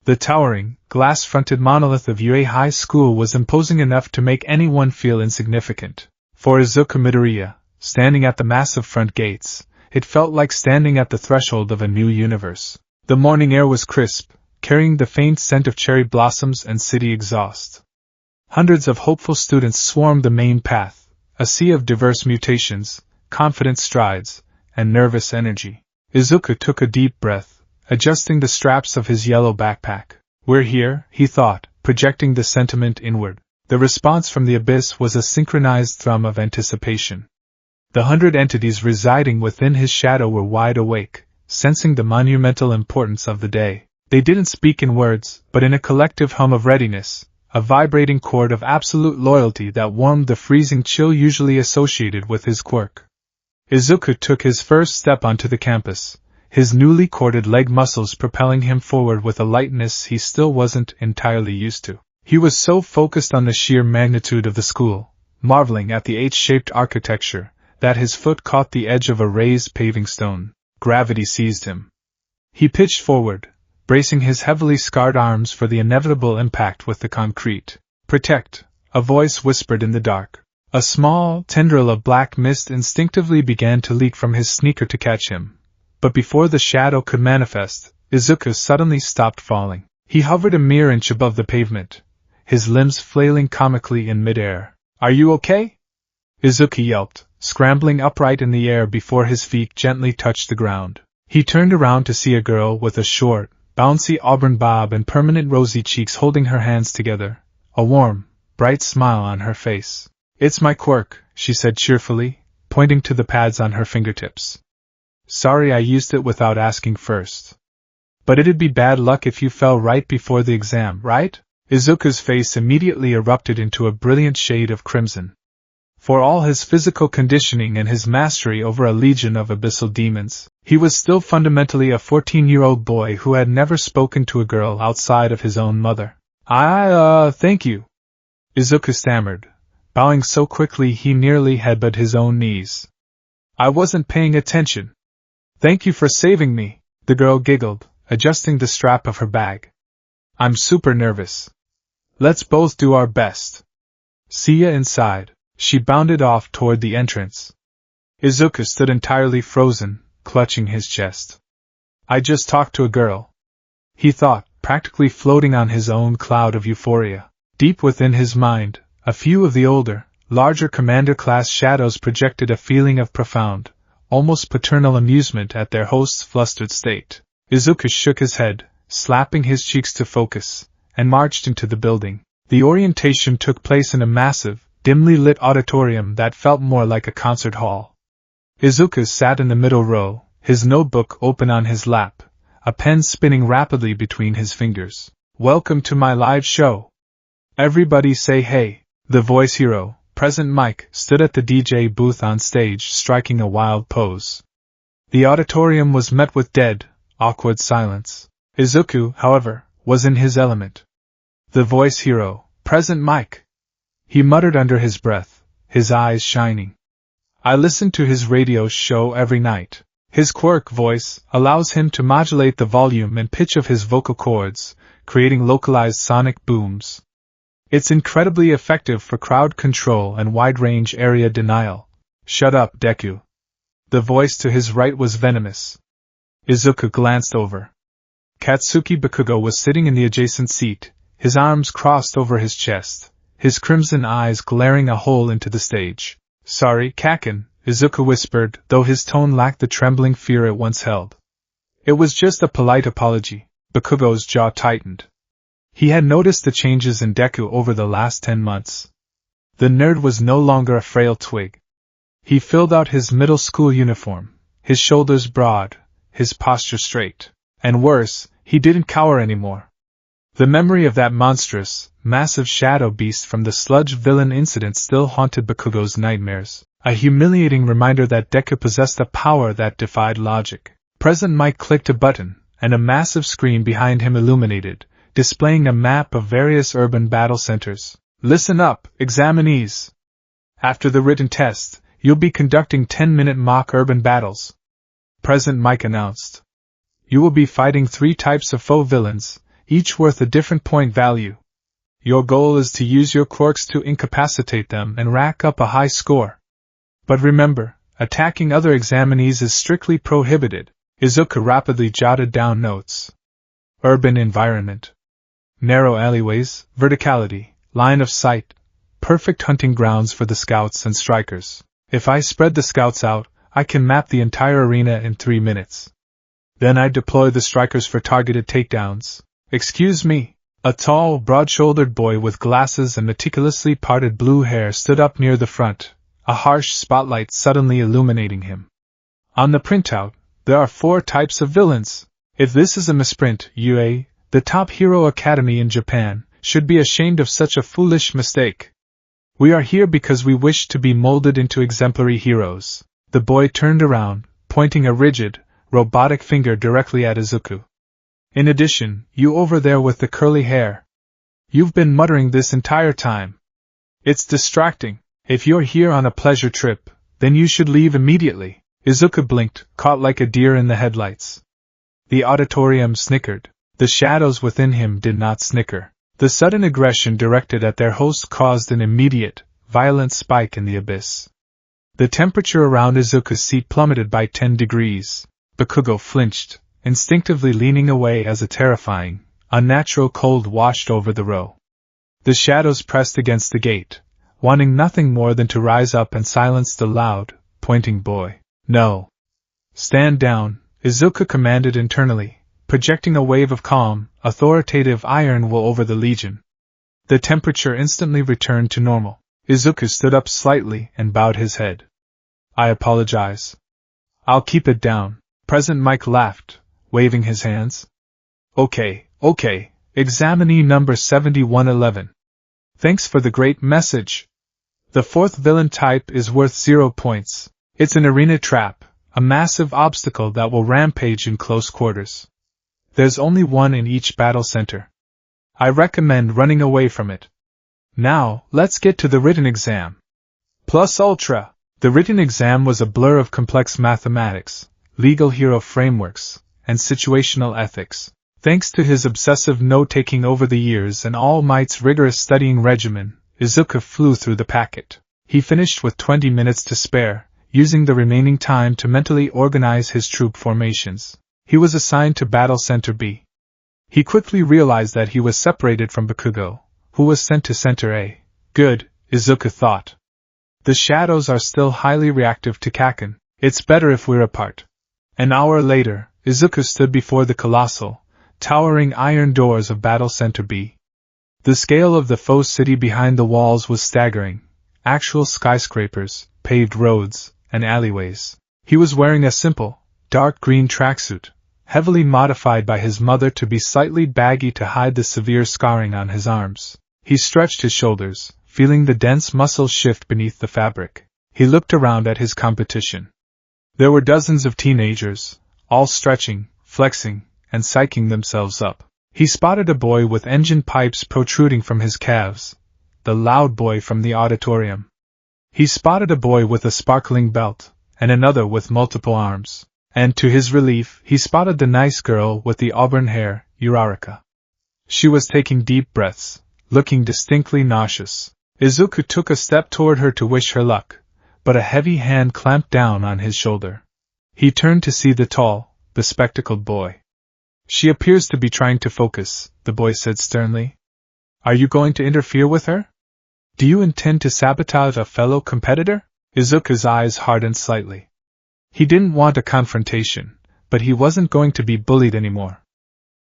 The towering, glass-fronted monolith of UA High School was imposing enough to make anyone feel insignificant. For Izuku Midoriya, standing at the massive front gates, it felt like standing at the threshold of a new universe. The morning air was crisp, carrying the faint scent of cherry blossoms and city exhaust. Hundreds of hopeful students swarmed the main path, a sea of diverse mutations, confident strides, and nervous energy. Izuku took a deep breath, adjusting the straps of his yellow backpack. We're here, he thought, projecting the sentiment inward. The response from the abyss was a synchronized thrum of anticipation. The 100 entities residing within his shadow were wide awake, sensing the monumental importance of the day. They didn't speak in words, but in a collective hum of readiness, a vibrating chord of absolute loyalty that warmed the freezing chill usually associated with his quirk. Izuku took his first step onto the campus, his newly corded leg muscles propelling him forward with a lightness he still wasn't entirely used to. He was so focused on the sheer magnitude of the school, marveling at the H-shaped architecture, that his foot caught the edge of a raised paving stone. Gravity seized him. He pitched forward, bracing his heavily scarred arms for the inevitable impact with the concrete. Protect, a voice whispered in the dark. A small tendril of black mist instinctively began to leak from his sneaker to catch him. But before the shadow could manifest, Izuku suddenly stopped falling. He hovered a mere inch above the pavement, his limbs flailing comically in midair. Are you okay? Izuku yelped, scrambling upright in the air before his feet gently touched the ground. He turned around to see a girl with a short, bouncy auburn bob and permanent rosy cheeks holding her hands together, a warm, bright smile on her face. It's my quirk, she said cheerfully, pointing to the pads on her fingertips. Sorry I used it without asking first. But it'd be bad luck if you fell right before the exam, right? Izuku's face immediately erupted into a brilliant shade of crimson. For all his physical conditioning and his mastery over a legion of abyssal demons, he was still fundamentally a 14-year-old boy who had never spoken to a girl outside of his own mother. Thank you. Izuku stammered, bowing so quickly he nearly headbutted his own knees. I wasn't paying attention. Thank you for saving me, the girl giggled, adjusting the strap of her bag. I'm super nervous. Let's both do our best. See ya inside. She bounded off toward the entrance. Izuku stood entirely frozen, clutching his chest. I just talked to a girl. He thought, practically floating on his own cloud of euphoria. Deep within his mind, a few of the older, larger commander-class shadows projected a feeling of profound, almost paternal amusement at their host's flustered state. Izuku shook his head, slapping his cheeks to focus, and marched into the building. The orientation took place in a massive, dimly lit auditorium that felt more like a concert hall. Izuku sat in the middle row, his notebook open on his lap, a pen spinning rapidly between his fingers. Welcome to my live show. Everybody say hey. The voice hero, Present Mike, stood at the DJ booth on stage striking a wild pose. The auditorium was met with dead, awkward silence. Izuku, however, was in his element. The voice hero, Present Mike. He muttered under his breath, his eyes shining. I listen to his radio show every night. His quirk voice allows him to modulate the volume and pitch of his vocal cords, creating localized sonic booms. It's incredibly effective for crowd control and wide-range area denial. Shut up, Deku. The voice to his right was venomous. Izuku glanced over. Katsuki Bakugo was sitting in the adjacent seat, his arms crossed over his chest, his crimson eyes glaring a hole into the stage. Sorry, Kaken, Izuku whispered, though his tone lacked the trembling fear it once held. It was just a polite apology. Bakugo's jaw tightened. He had noticed the changes in Deku over the last 10 months. The nerd was no longer a frail twig. He filled out his middle school uniform, his shoulders broad, his posture straight. And worse, he didn't cower anymore. The memory of that monstrous, massive shadow beast from the sludge villain incident still haunted Bakugo's nightmares, a humiliating reminder that Deku possessed a power that defied logic. President Mike clicked a button, and a massive screen behind him illuminated, displaying a map of various urban battle centers. Listen up, examinees! After the written test, you'll be conducting 10-minute mock urban battles. President Mike announced. You will be fighting 3 types of foe villains, each worth a different point value. Your goal is to use your quirks to incapacitate them and rack up a high score. But remember, attacking other examinees is strictly prohibited. Izuku rapidly jotted down notes. Urban environment. Narrow alleyways, verticality, line of sight, perfect hunting grounds for the scouts and strikers. If I spread the scouts out, I can map the entire arena in 3 minutes. Then I deploy the strikers for targeted takedowns. Excuse me. A tall, broad-shouldered boy with glasses and meticulously parted blue hair stood up near the front, a harsh spotlight suddenly illuminating him. On the printout, there are 4 types of villains. If this is a misprint, UA, the top hero academy in Japan, should be ashamed of such a foolish mistake. We are here because we wish to be molded into exemplary heroes. The boy turned around, pointing a rigid, robotic finger directly at Izuku. In addition, you over there with the curly hair. You've been muttering this entire time. It's distracting. If you're here on a pleasure trip, then you should leave immediately. Izuku blinked, caught like a deer in the headlights. The auditorium snickered. The shadows within him did not snicker. The sudden aggression directed at their host caused an immediate, violent spike in the abyss. The temperature around Izuku's seat plummeted by 10 degrees. Bakugo flinched, instinctively leaning away as a terrifying, unnatural cold washed over the row. The shadows pressed against the gate, wanting nothing more than to rise up and silence the loud, pointing boy. No. Stand down, Izuku commanded internally, projecting a wave of calm, authoritative iron will over the legion. The temperature instantly returned to normal. Izuku stood up slightly and bowed his head. I apologize. I'll keep it down. President Mike laughed, waving his hands. Okay, examinee number 7111. Thanks for the great message. The 4th villain type is worth 0 points. It's an arena trap, a massive obstacle that will rampage in close quarters. There's only one in each battle center. I recommend running away from it. Now, let's get to the written exam. Plus Ultra. The written exam was a blur of complex mathematics, legal hero frameworks, and situational ethics. Thanks to his obsessive note-taking over the years and All Might's rigorous studying regimen, Izuku flew through the packet. He finished with 20 minutes to spare, using the remaining time to mentally organize his troop formations. He was assigned to Battle Center B. He quickly realized that he was separated from Bakugo, who was sent to Center A. Good, Izuku thought. The shadows are still highly reactive to Kaken. It's better if we're apart. An hour later, Izuku stood before the colossal, towering iron doors of Battle Center B. The scale of the foe city behind the walls was staggering. Actual skyscrapers, paved roads, and alleyways. He was wearing a simple, dark green tracksuit, heavily modified by his mother to be slightly baggy to hide the severe scarring on his arms. He stretched his shoulders, feeling the dense muscles shift beneath the fabric. He looked around at his competition. There were dozens of teenagers, all stretching, flexing, and psyching themselves up. He spotted a boy with engine pipes protruding from his calves, the loud boy from the auditorium. He spotted a boy with a sparkling belt, and another with multiple arms. And to his relief, he spotted the nice girl with the auburn hair, Uraraka. She was taking deep breaths, looking distinctly nauseous. Izuku took a step toward her to wish her luck, but a heavy hand clamped down on his shoulder. He turned to see the tall, bespectacled boy. "She appears to be trying to focus," the boy said sternly. "Are you going to interfere with her? Do you intend to sabotage a fellow competitor?" Izuku's eyes hardened slightly. He didn't want a confrontation, but he wasn't going to be bullied anymore.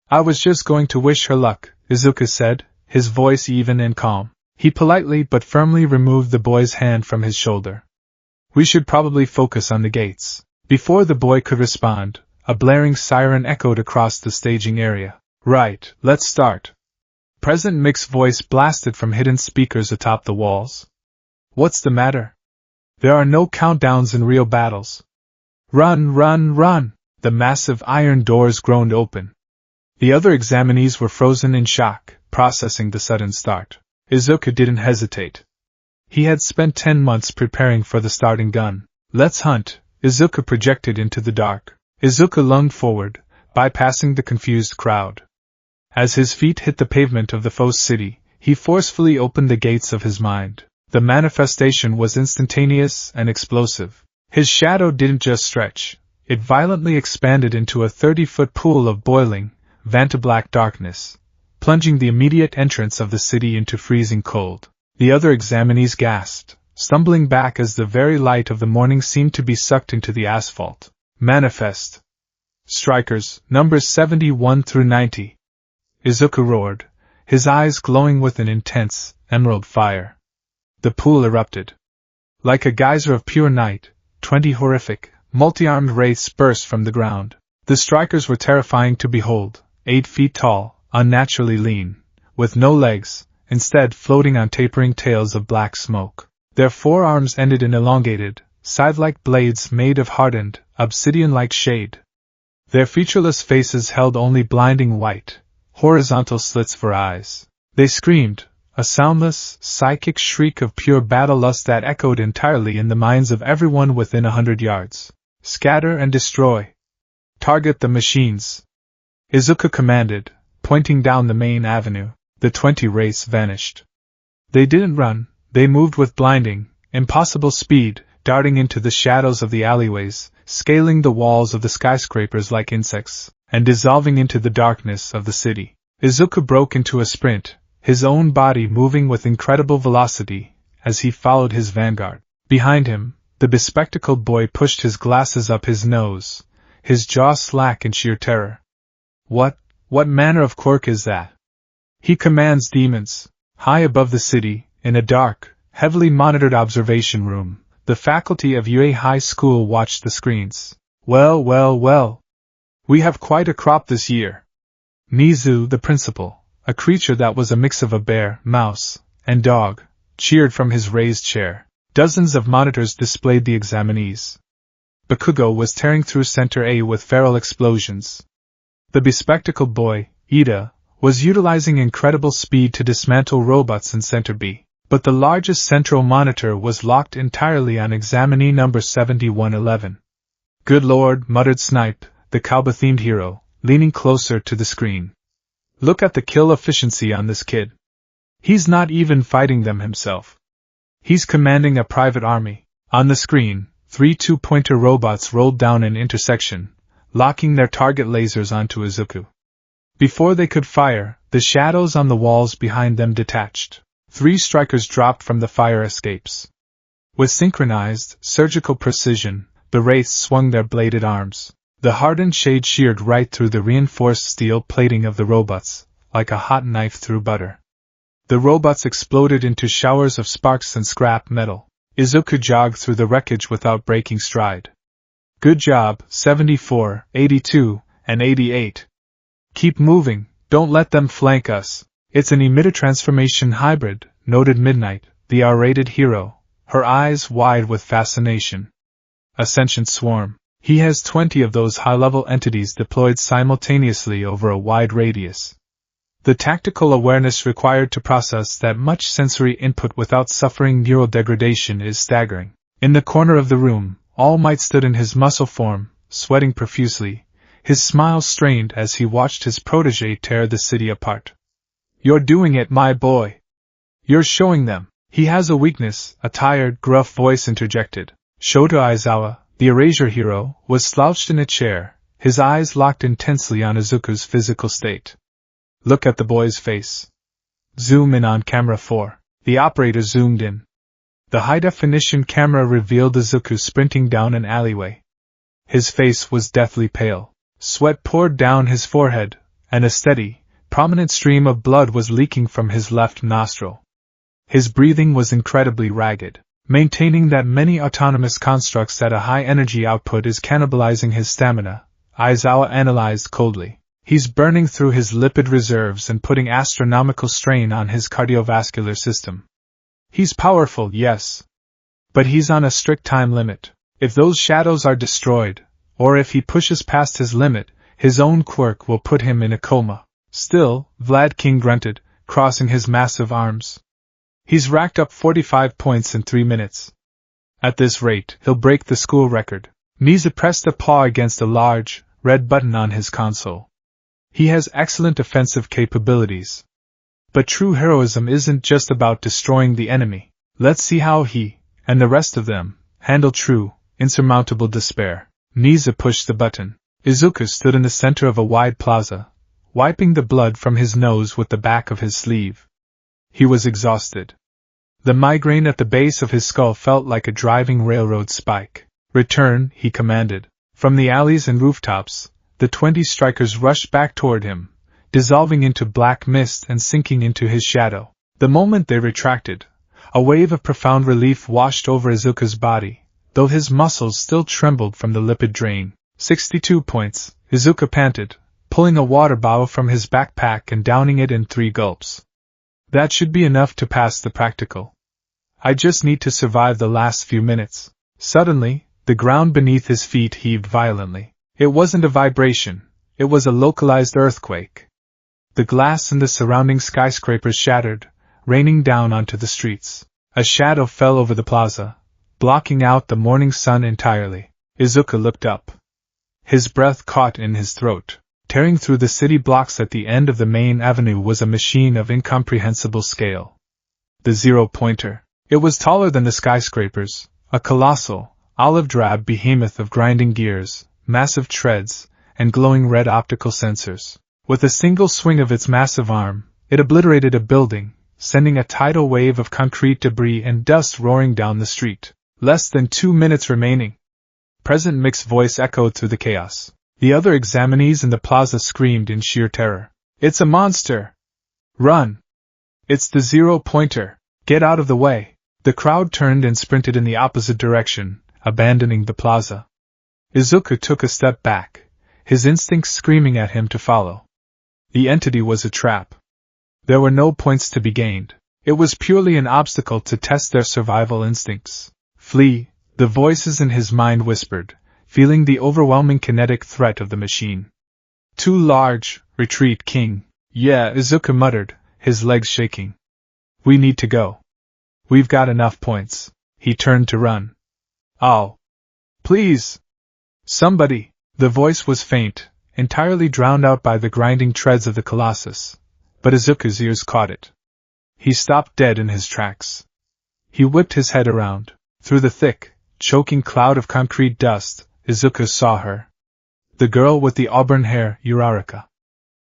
"I was just going to wish her luck," Izuku said, his voice even and calm. He politely but firmly removed the boy's hand from his shoulder. "We should probably focus on the gates." Before the boy could respond, a blaring siren echoed across the staging area. "Right, let's start." President Mick's voice blasted from hidden speakers atop the walls. "What's the matter? There are no countdowns in real battles." "Run, run, run!" The massive iron doors groaned open. The other examinees were frozen in shock, processing the sudden start. Izuku didn't hesitate. He had spent 10 months preparing for the starting gun. "Let's hunt," Izuku projected into the dark. Izuku lunged forward, bypassing the confused crowd. As his feet hit the pavement of the foe's city, he forcefully opened the gates of his mind. The manifestation was instantaneous and explosive. His shadow didn't just stretch, it violently expanded into a 30-foot pool of boiling, vantablack darkness, plunging the immediate entrance of the city into freezing cold. The other examinees gasped, stumbling back as the very light of the morning seemed to be sucked into the asphalt. "Manifest! Strikers, numbers 71 through 90. Izuku roared, his eyes glowing with an intense, emerald fire. The pool erupted. Like a geyser of pure night, 20 horrific, multi-armed wraiths burst from the ground. The strikers were terrifying to behold, 8 feet tall, unnaturally lean, with no legs, instead floating on tapering tails of black smoke. Their forearms ended in elongated, scythe-like blades made of hardened, obsidian-like shade. Their featureless faces held only blinding white, horizontal slits for eyes. They screamed, a soundless, psychic shriek of pure battle lust that echoed entirely in the minds of everyone within 100 yards. "Scatter and destroy. Target the machines," Izuku commanded, pointing down the main avenue. The 20 wraiths vanished. They didn't run, they moved with blinding, impossible speed, darting into the shadows of the alleyways, scaling the walls of the skyscrapers like insects, and dissolving into the darkness of the city. Izuku broke into a sprint, his own body moving with incredible velocity, as he followed his vanguard. Behind him, the bespectacled boy pushed his glasses up his nose, his jaw slack in sheer terror. What manner of quirk is that? He commands demons. High above the city, in a dark, heavily monitored observation room, the faculty of UA High School watched the screens. Well. We have quite a crop this year. Mizu, the principal, a creature that was a mix of a bear, mouse, and dog, cheered from his raised chair. Dozens of monitors displayed the examinees. Bakugo was tearing through Center A with feral explosions. The bespectacled boy, Ida, was utilizing incredible speed to dismantle robots in Center B, but the largest central monitor was locked entirely on examinee number 7111. "Good lord," muttered Snipe, the Kalba-themed hero, leaning closer to the screen. "Look at the kill efficiency on this kid. He's not even fighting them himself. He's commanding a private army." On the screen, 3 two-pointer robots rolled down an intersection, locking their target lasers onto Izuku. Before they could fire, the shadows on the walls behind them detached. 3 strikers dropped from the fire escapes. With synchronized, surgical precision, the wraiths swung their bladed arms. The hardened shade sheared right through the reinforced steel plating of the robots, like a hot knife through butter. The robots exploded into showers of sparks and scrap metal. Izuku jogged through the wreckage without breaking stride. "Good job, 74, 82, and 88. Keep moving, don't let them flank us." "It's an emitter transformation hybrid," noted Midnight, the R-rated hero, her eyes wide with fascination. "A sentient swarm. He has 20 of those high-level entities deployed simultaneously over a wide radius. The tactical awareness required to process that much sensory input without suffering neural degradation is staggering." In the corner of the room, All Might stood in his muscle form, sweating profusely, his smile strained as he watched his protégé tear the city apart. "You're doing it, my boy. You're showing them." He has a weakness, a tired, gruff voice interjected. Shoto Aizawa, the erasure hero, was slouched in a chair, his eyes locked intensely on Izuku's physical state. Look at the boy's face. Zoom in on camera 4. The operator zoomed in. The high-definition camera revealed Izuku sprinting down an alleyway. His face was deathly pale. Sweat poured down his forehead, and a steady, prominent stream of blood was leaking from his left nostril. His breathing was incredibly ragged, maintaining that many autonomous constructs at a high energy output is cannibalizing his stamina. Aizawa analyzed coldly. He's burning through his lipid reserves and putting astronomical strain on his cardiovascular system. He's powerful, yes. But he's on a strict time limit. If those shadows are destroyed, or if he pushes past his limit, his own quirk will put him in a coma. Still, Vlad King grunted, crossing his massive arms. He's racked up 45 points in 3 minutes. At this rate, he'll break the school record. Niza pressed a paw against a large, red button on his console. He has excellent offensive capabilities. But true heroism isn't just about destroying the enemy. Let's see how he, and the rest of them, handle true, insurmountable despair. Niza pushed the button. Izuku stood in the center of a wide plaza, wiping the blood from his nose with the back of his sleeve. He was exhausted. The migraine at the base of his skull felt like a driving railroad spike. Return, he commanded. From the alleys and rooftops, the 20 strikers rushed back toward him, dissolving into black mist and sinking into his shadow. The moment they retracted, a wave of profound relief washed over Izuku's body, though his muscles still trembled from the lipid drain. 62 points, Izuku panted, pulling a water bottle from his backpack and downing it in 3 gulps. That should be enough to pass the practical. I just need to survive the last few minutes. Suddenly, the ground beneath his feet heaved violently. It wasn't a vibration, it was a localized earthquake. The glass in the surrounding skyscrapers shattered, raining down onto the streets. A shadow fell over the plaza, blocking out the morning sun entirely. Izuku looked up. His breath caught in his throat. Tearing through the city blocks at the end of the main avenue was a machine of incomprehensible scale. The zero-pointer. It was taller than the skyscrapers, a colossal, olive-drab behemoth of grinding gears, massive treads, and glowing red optical sensors. With a single swing of its massive arm, it obliterated a building, sending a tidal wave of concrete debris and dust roaring down the street. Less than 2 minutes remaining. President Mick's voice echoed through the chaos. The other examinees in the plaza screamed in sheer terror. It's a monster! Run! It's the zero-pointer! Get out of the way! The crowd turned and sprinted in the opposite direction, abandoning the plaza. Izuku took a step back, his instincts screaming at him to follow. The entity was a trap. There were no points to be gained. It was purely an obstacle to test their survival instincts. Flee, the voices in his mind whispered, feeling the overwhelming kinetic threat of the machine. Too large, retreat, King. Yeah, Izuku muttered, his legs shaking. We need to go. We've got enough points. He turned to run. Oh. Please. Somebody. The voice was faint, entirely drowned out by the grinding treads of the Colossus, but Izuku's ears caught it. He stopped dead in his tracks. He whipped his head around. Through the thick, choking cloud of concrete dust, Izuku saw her. The girl with the auburn hair, Uraraka.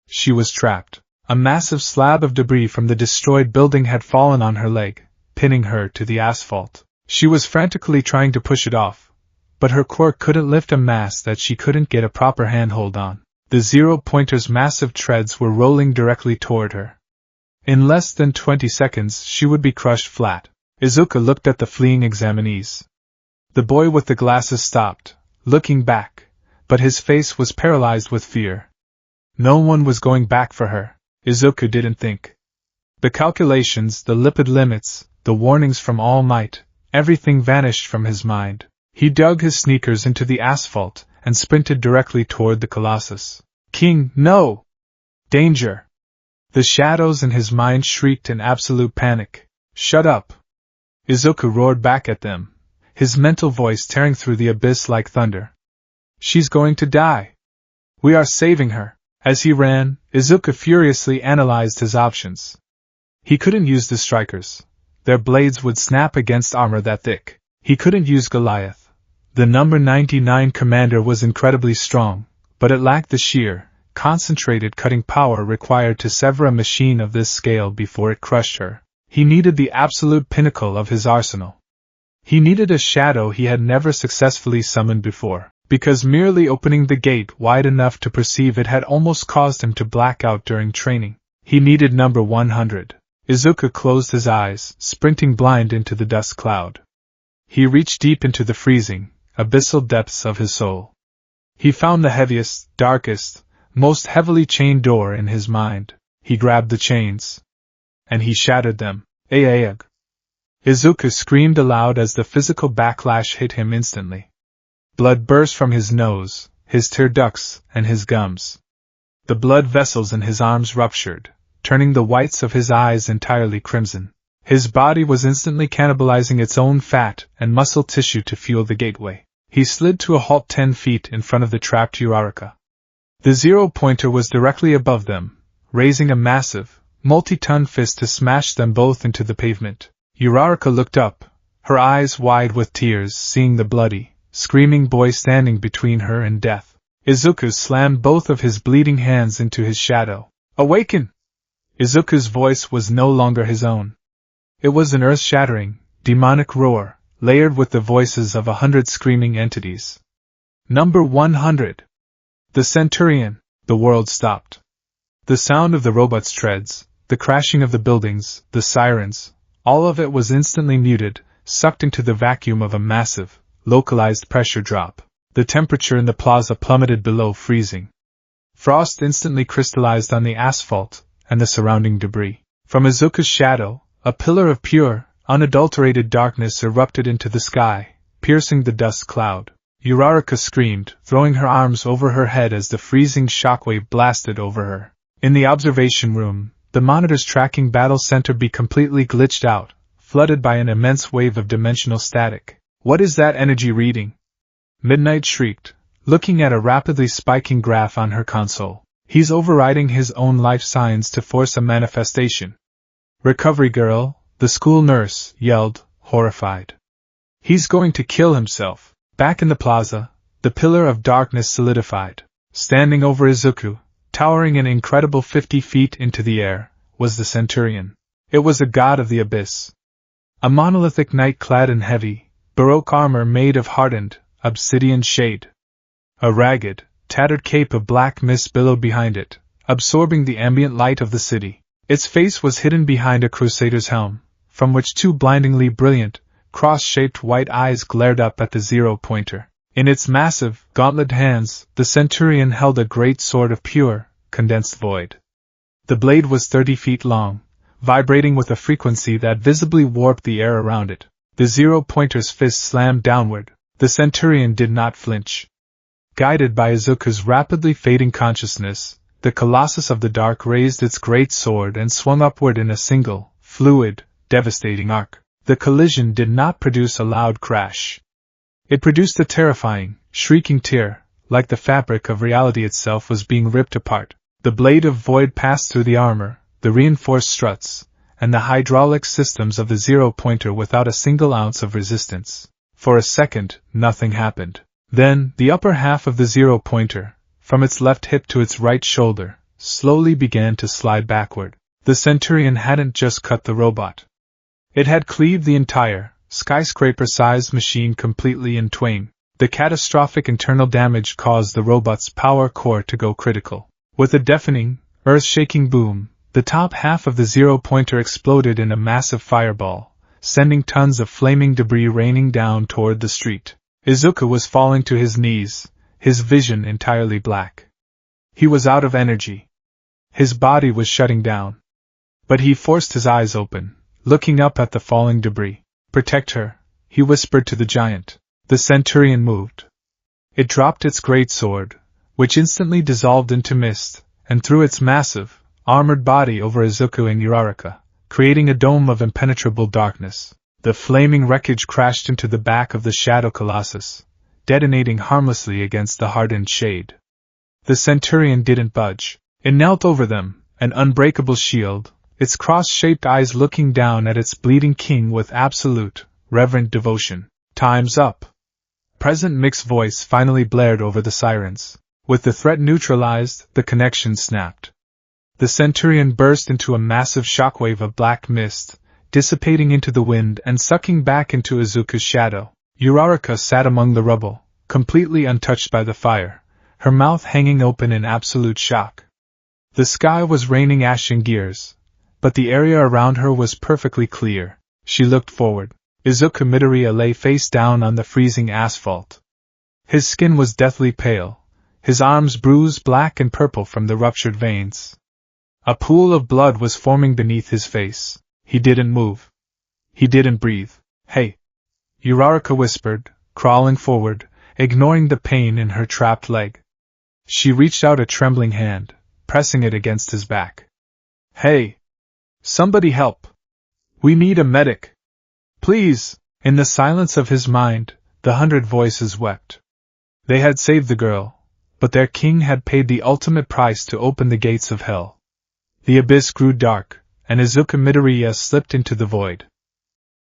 She was trapped. A massive slab of debris from the destroyed building had fallen on her leg, pinning her to the asphalt. She was frantically trying to push it off, but her quirk couldn't lift a mass that she couldn't get a proper handhold on. The zero-pointer's massive treads were rolling directly toward her. In less than 20 seconds she would be crushed flat. Izuku looked at the fleeing examinees. The boy with the glasses stopped, looking back, but his face was paralyzed with fear. No one was going back for her. Izuku didn't think. The calculations, the lipid limits, the warnings from All Might, everything vanished from his mind. He dug his sneakers into the asphalt and sprinted directly toward the Colossus. King, no! Danger! The shadows in his mind shrieked in absolute panic. Shut up! Izuku roared back at them, his mental voice tearing through the abyss like thunder. She's going to die. We are saving her. As he ran, Izuku furiously analyzed his options. He couldn't use the strikers. Their blades would snap against armor that thick. He couldn't use Goliath. The number 99 commander was incredibly strong, but it lacked the sheer, concentrated cutting power required to sever a machine of this scale before it crushed her. He needed the absolute pinnacle of his arsenal. He needed a shadow he had never successfully summoned before, because merely opening the gate wide enough to perceive it had almost caused him to black out during training. He needed number 100. Izuku closed his eyes, sprinting blind into the dust cloud. He reached deep into the freezing, abyssal depths of his soul. He found the heaviest, darkest, most heavily chained door in his mind. He grabbed the chains. And he shattered them. Aag! Izuku screamed aloud as the physical backlash hit him instantly. Blood burst from his nose, his tear ducts, and his gums. The blood vessels in his arms ruptured, turning the whites of his eyes entirely crimson. His body was instantly cannibalizing its own fat and muscle tissue to fuel the gateway. He slid to a halt 10 feet in front of the trapped Uraraka. The zero-pointer was directly above them, raising a massive, multi-ton fist to smash them both into the pavement. Uraraka looked up, her eyes wide with tears, seeing the bloody, screaming boy standing between her and death. Izuku slammed both of his bleeding hands into his shadow. Awaken! Izuku's voice was no longer his own. It was an earth-shattering, demonic roar, layered with the voices of 100 screaming entities. Number 100. The Centurion. The world stopped. The sound of the robot's treads, the crashing of the buildings, the sirens, all of it was instantly muted, sucked into the vacuum of a massive, localized pressure drop. The temperature in the plaza plummeted below freezing. Frost instantly crystallized on the asphalt and the surrounding debris. From Izuku's shadow, a pillar of pure, unadulterated darkness erupted into the sky, piercing the dust cloud. Uraraka screamed, throwing her arms over her head as the freezing shockwave blasted over her. In the observation room, the monitor's tracking battle center be completely glitched out, flooded by an immense wave of dimensional static. What is that energy reading? Midnight shrieked, looking at a rapidly spiking graph on her console. He's overriding his own life signs to force a manifestation. Recovery girl, the school nurse, yelled, horrified. He's going to kill himself. Back in the plaza, the pillar of darkness solidified. Standing over Izuku, towering an incredible 50 feet into the air, was the Centurion. It was a god of the abyss. A monolithic knight clad in heavy, baroque armor made of hardened, obsidian shade. A ragged, tattered cape of black mist billowed behind it, absorbing the ambient light of the city. Its face was hidden behind a crusader's helm, from which two blindingly brilliant, cross-shaped white eyes glared up at the zero-pointer. In its massive, gauntlet hands, the Centurion held a great sword of pure, condensed void. The blade was 30 feet long, vibrating with a frequency that visibly warped the air around it. The zero-pointer's fist slammed downward. The Centurion did not flinch. Guided by Izuku's rapidly fading consciousness, the Colossus of the Dark raised its great sword and swung upward in a single, fluid, devastating arc. The collision did not produce a loud crash. It produced a terrifying, shrieking tear, like the fabric of reality itself was being ripped apart. The blade of void passed through the armor, the reinforced struts, and the hydraulic systems of the zero-pointer without a single ounce of resistance. For a second, nothing happened. Then, the upper half of the zero-pointer, from its left hip to its right shoulder, slowly began to slide backward. The Centurion hadn't just cut the robot. It had cleaved the entire, skyscraper-sized machine completely in twain. The catastrophic internal damage caused the robot's power core to go critical. With a deafening, earth-shaking boom, the top half of the zero-pointer exploded in a massive fireball, sending tons of flaming debris raining down toward the street. Izuku was falling to his knees, his vision entirely black. He was out of energy. His body was shutting down. But he forced his eyes open, looking up at the falling debris. "Protect her," he whispered to the giant. The Centurion moved. It dropped its great sword, which instantly dissolved into mist, and threw its massive, armored body over Izuku and Uraraka, creating a dome of impenetrable darkness. The flaming wreckage crashed into the back of the Shadow Colossus, detonating harmlessly against the hardened shade. The Centurion didn't budge. It knelt over them, an unbreakable shield, its cross-shaped eyes looking down at its bleeding king with absolute, reverent devotion. "Time's up." Present Mick's voice finally blared over the sirens. With the threat neutralized, the connection snapped. The Centurion burst into a massive shockwave of black mist, dissipating into the wind and sucking back into Izuku's shadow. Uraraka sat among the rubble, completely untouched by the fire, her mouth hanging open in absolute shock. The sky was raining ash and gears, but the area around her was perfectly clear. She looked forward. Izuku Midoriya lay face down on the freezing asphalt. His skin was deathly pale, his arms bruised black and purple from the ruptured veins. A pool of blood was forming beneath his face. He didn't move. He didn't breathe. "Hey!" Uraraka whispered, crawling forward, ignoring the pain in her trapped leg. She reached out a trembling hand, pressing it against his back. "Hey! Somebody help! We need a medic! Please!" In the silence of his mind, 100 voices wept. They had saved the girl, but their king had paid the ultimate price to open the gates of hell. The abyss grew dark, and Izuku Midoriya slipped into the void.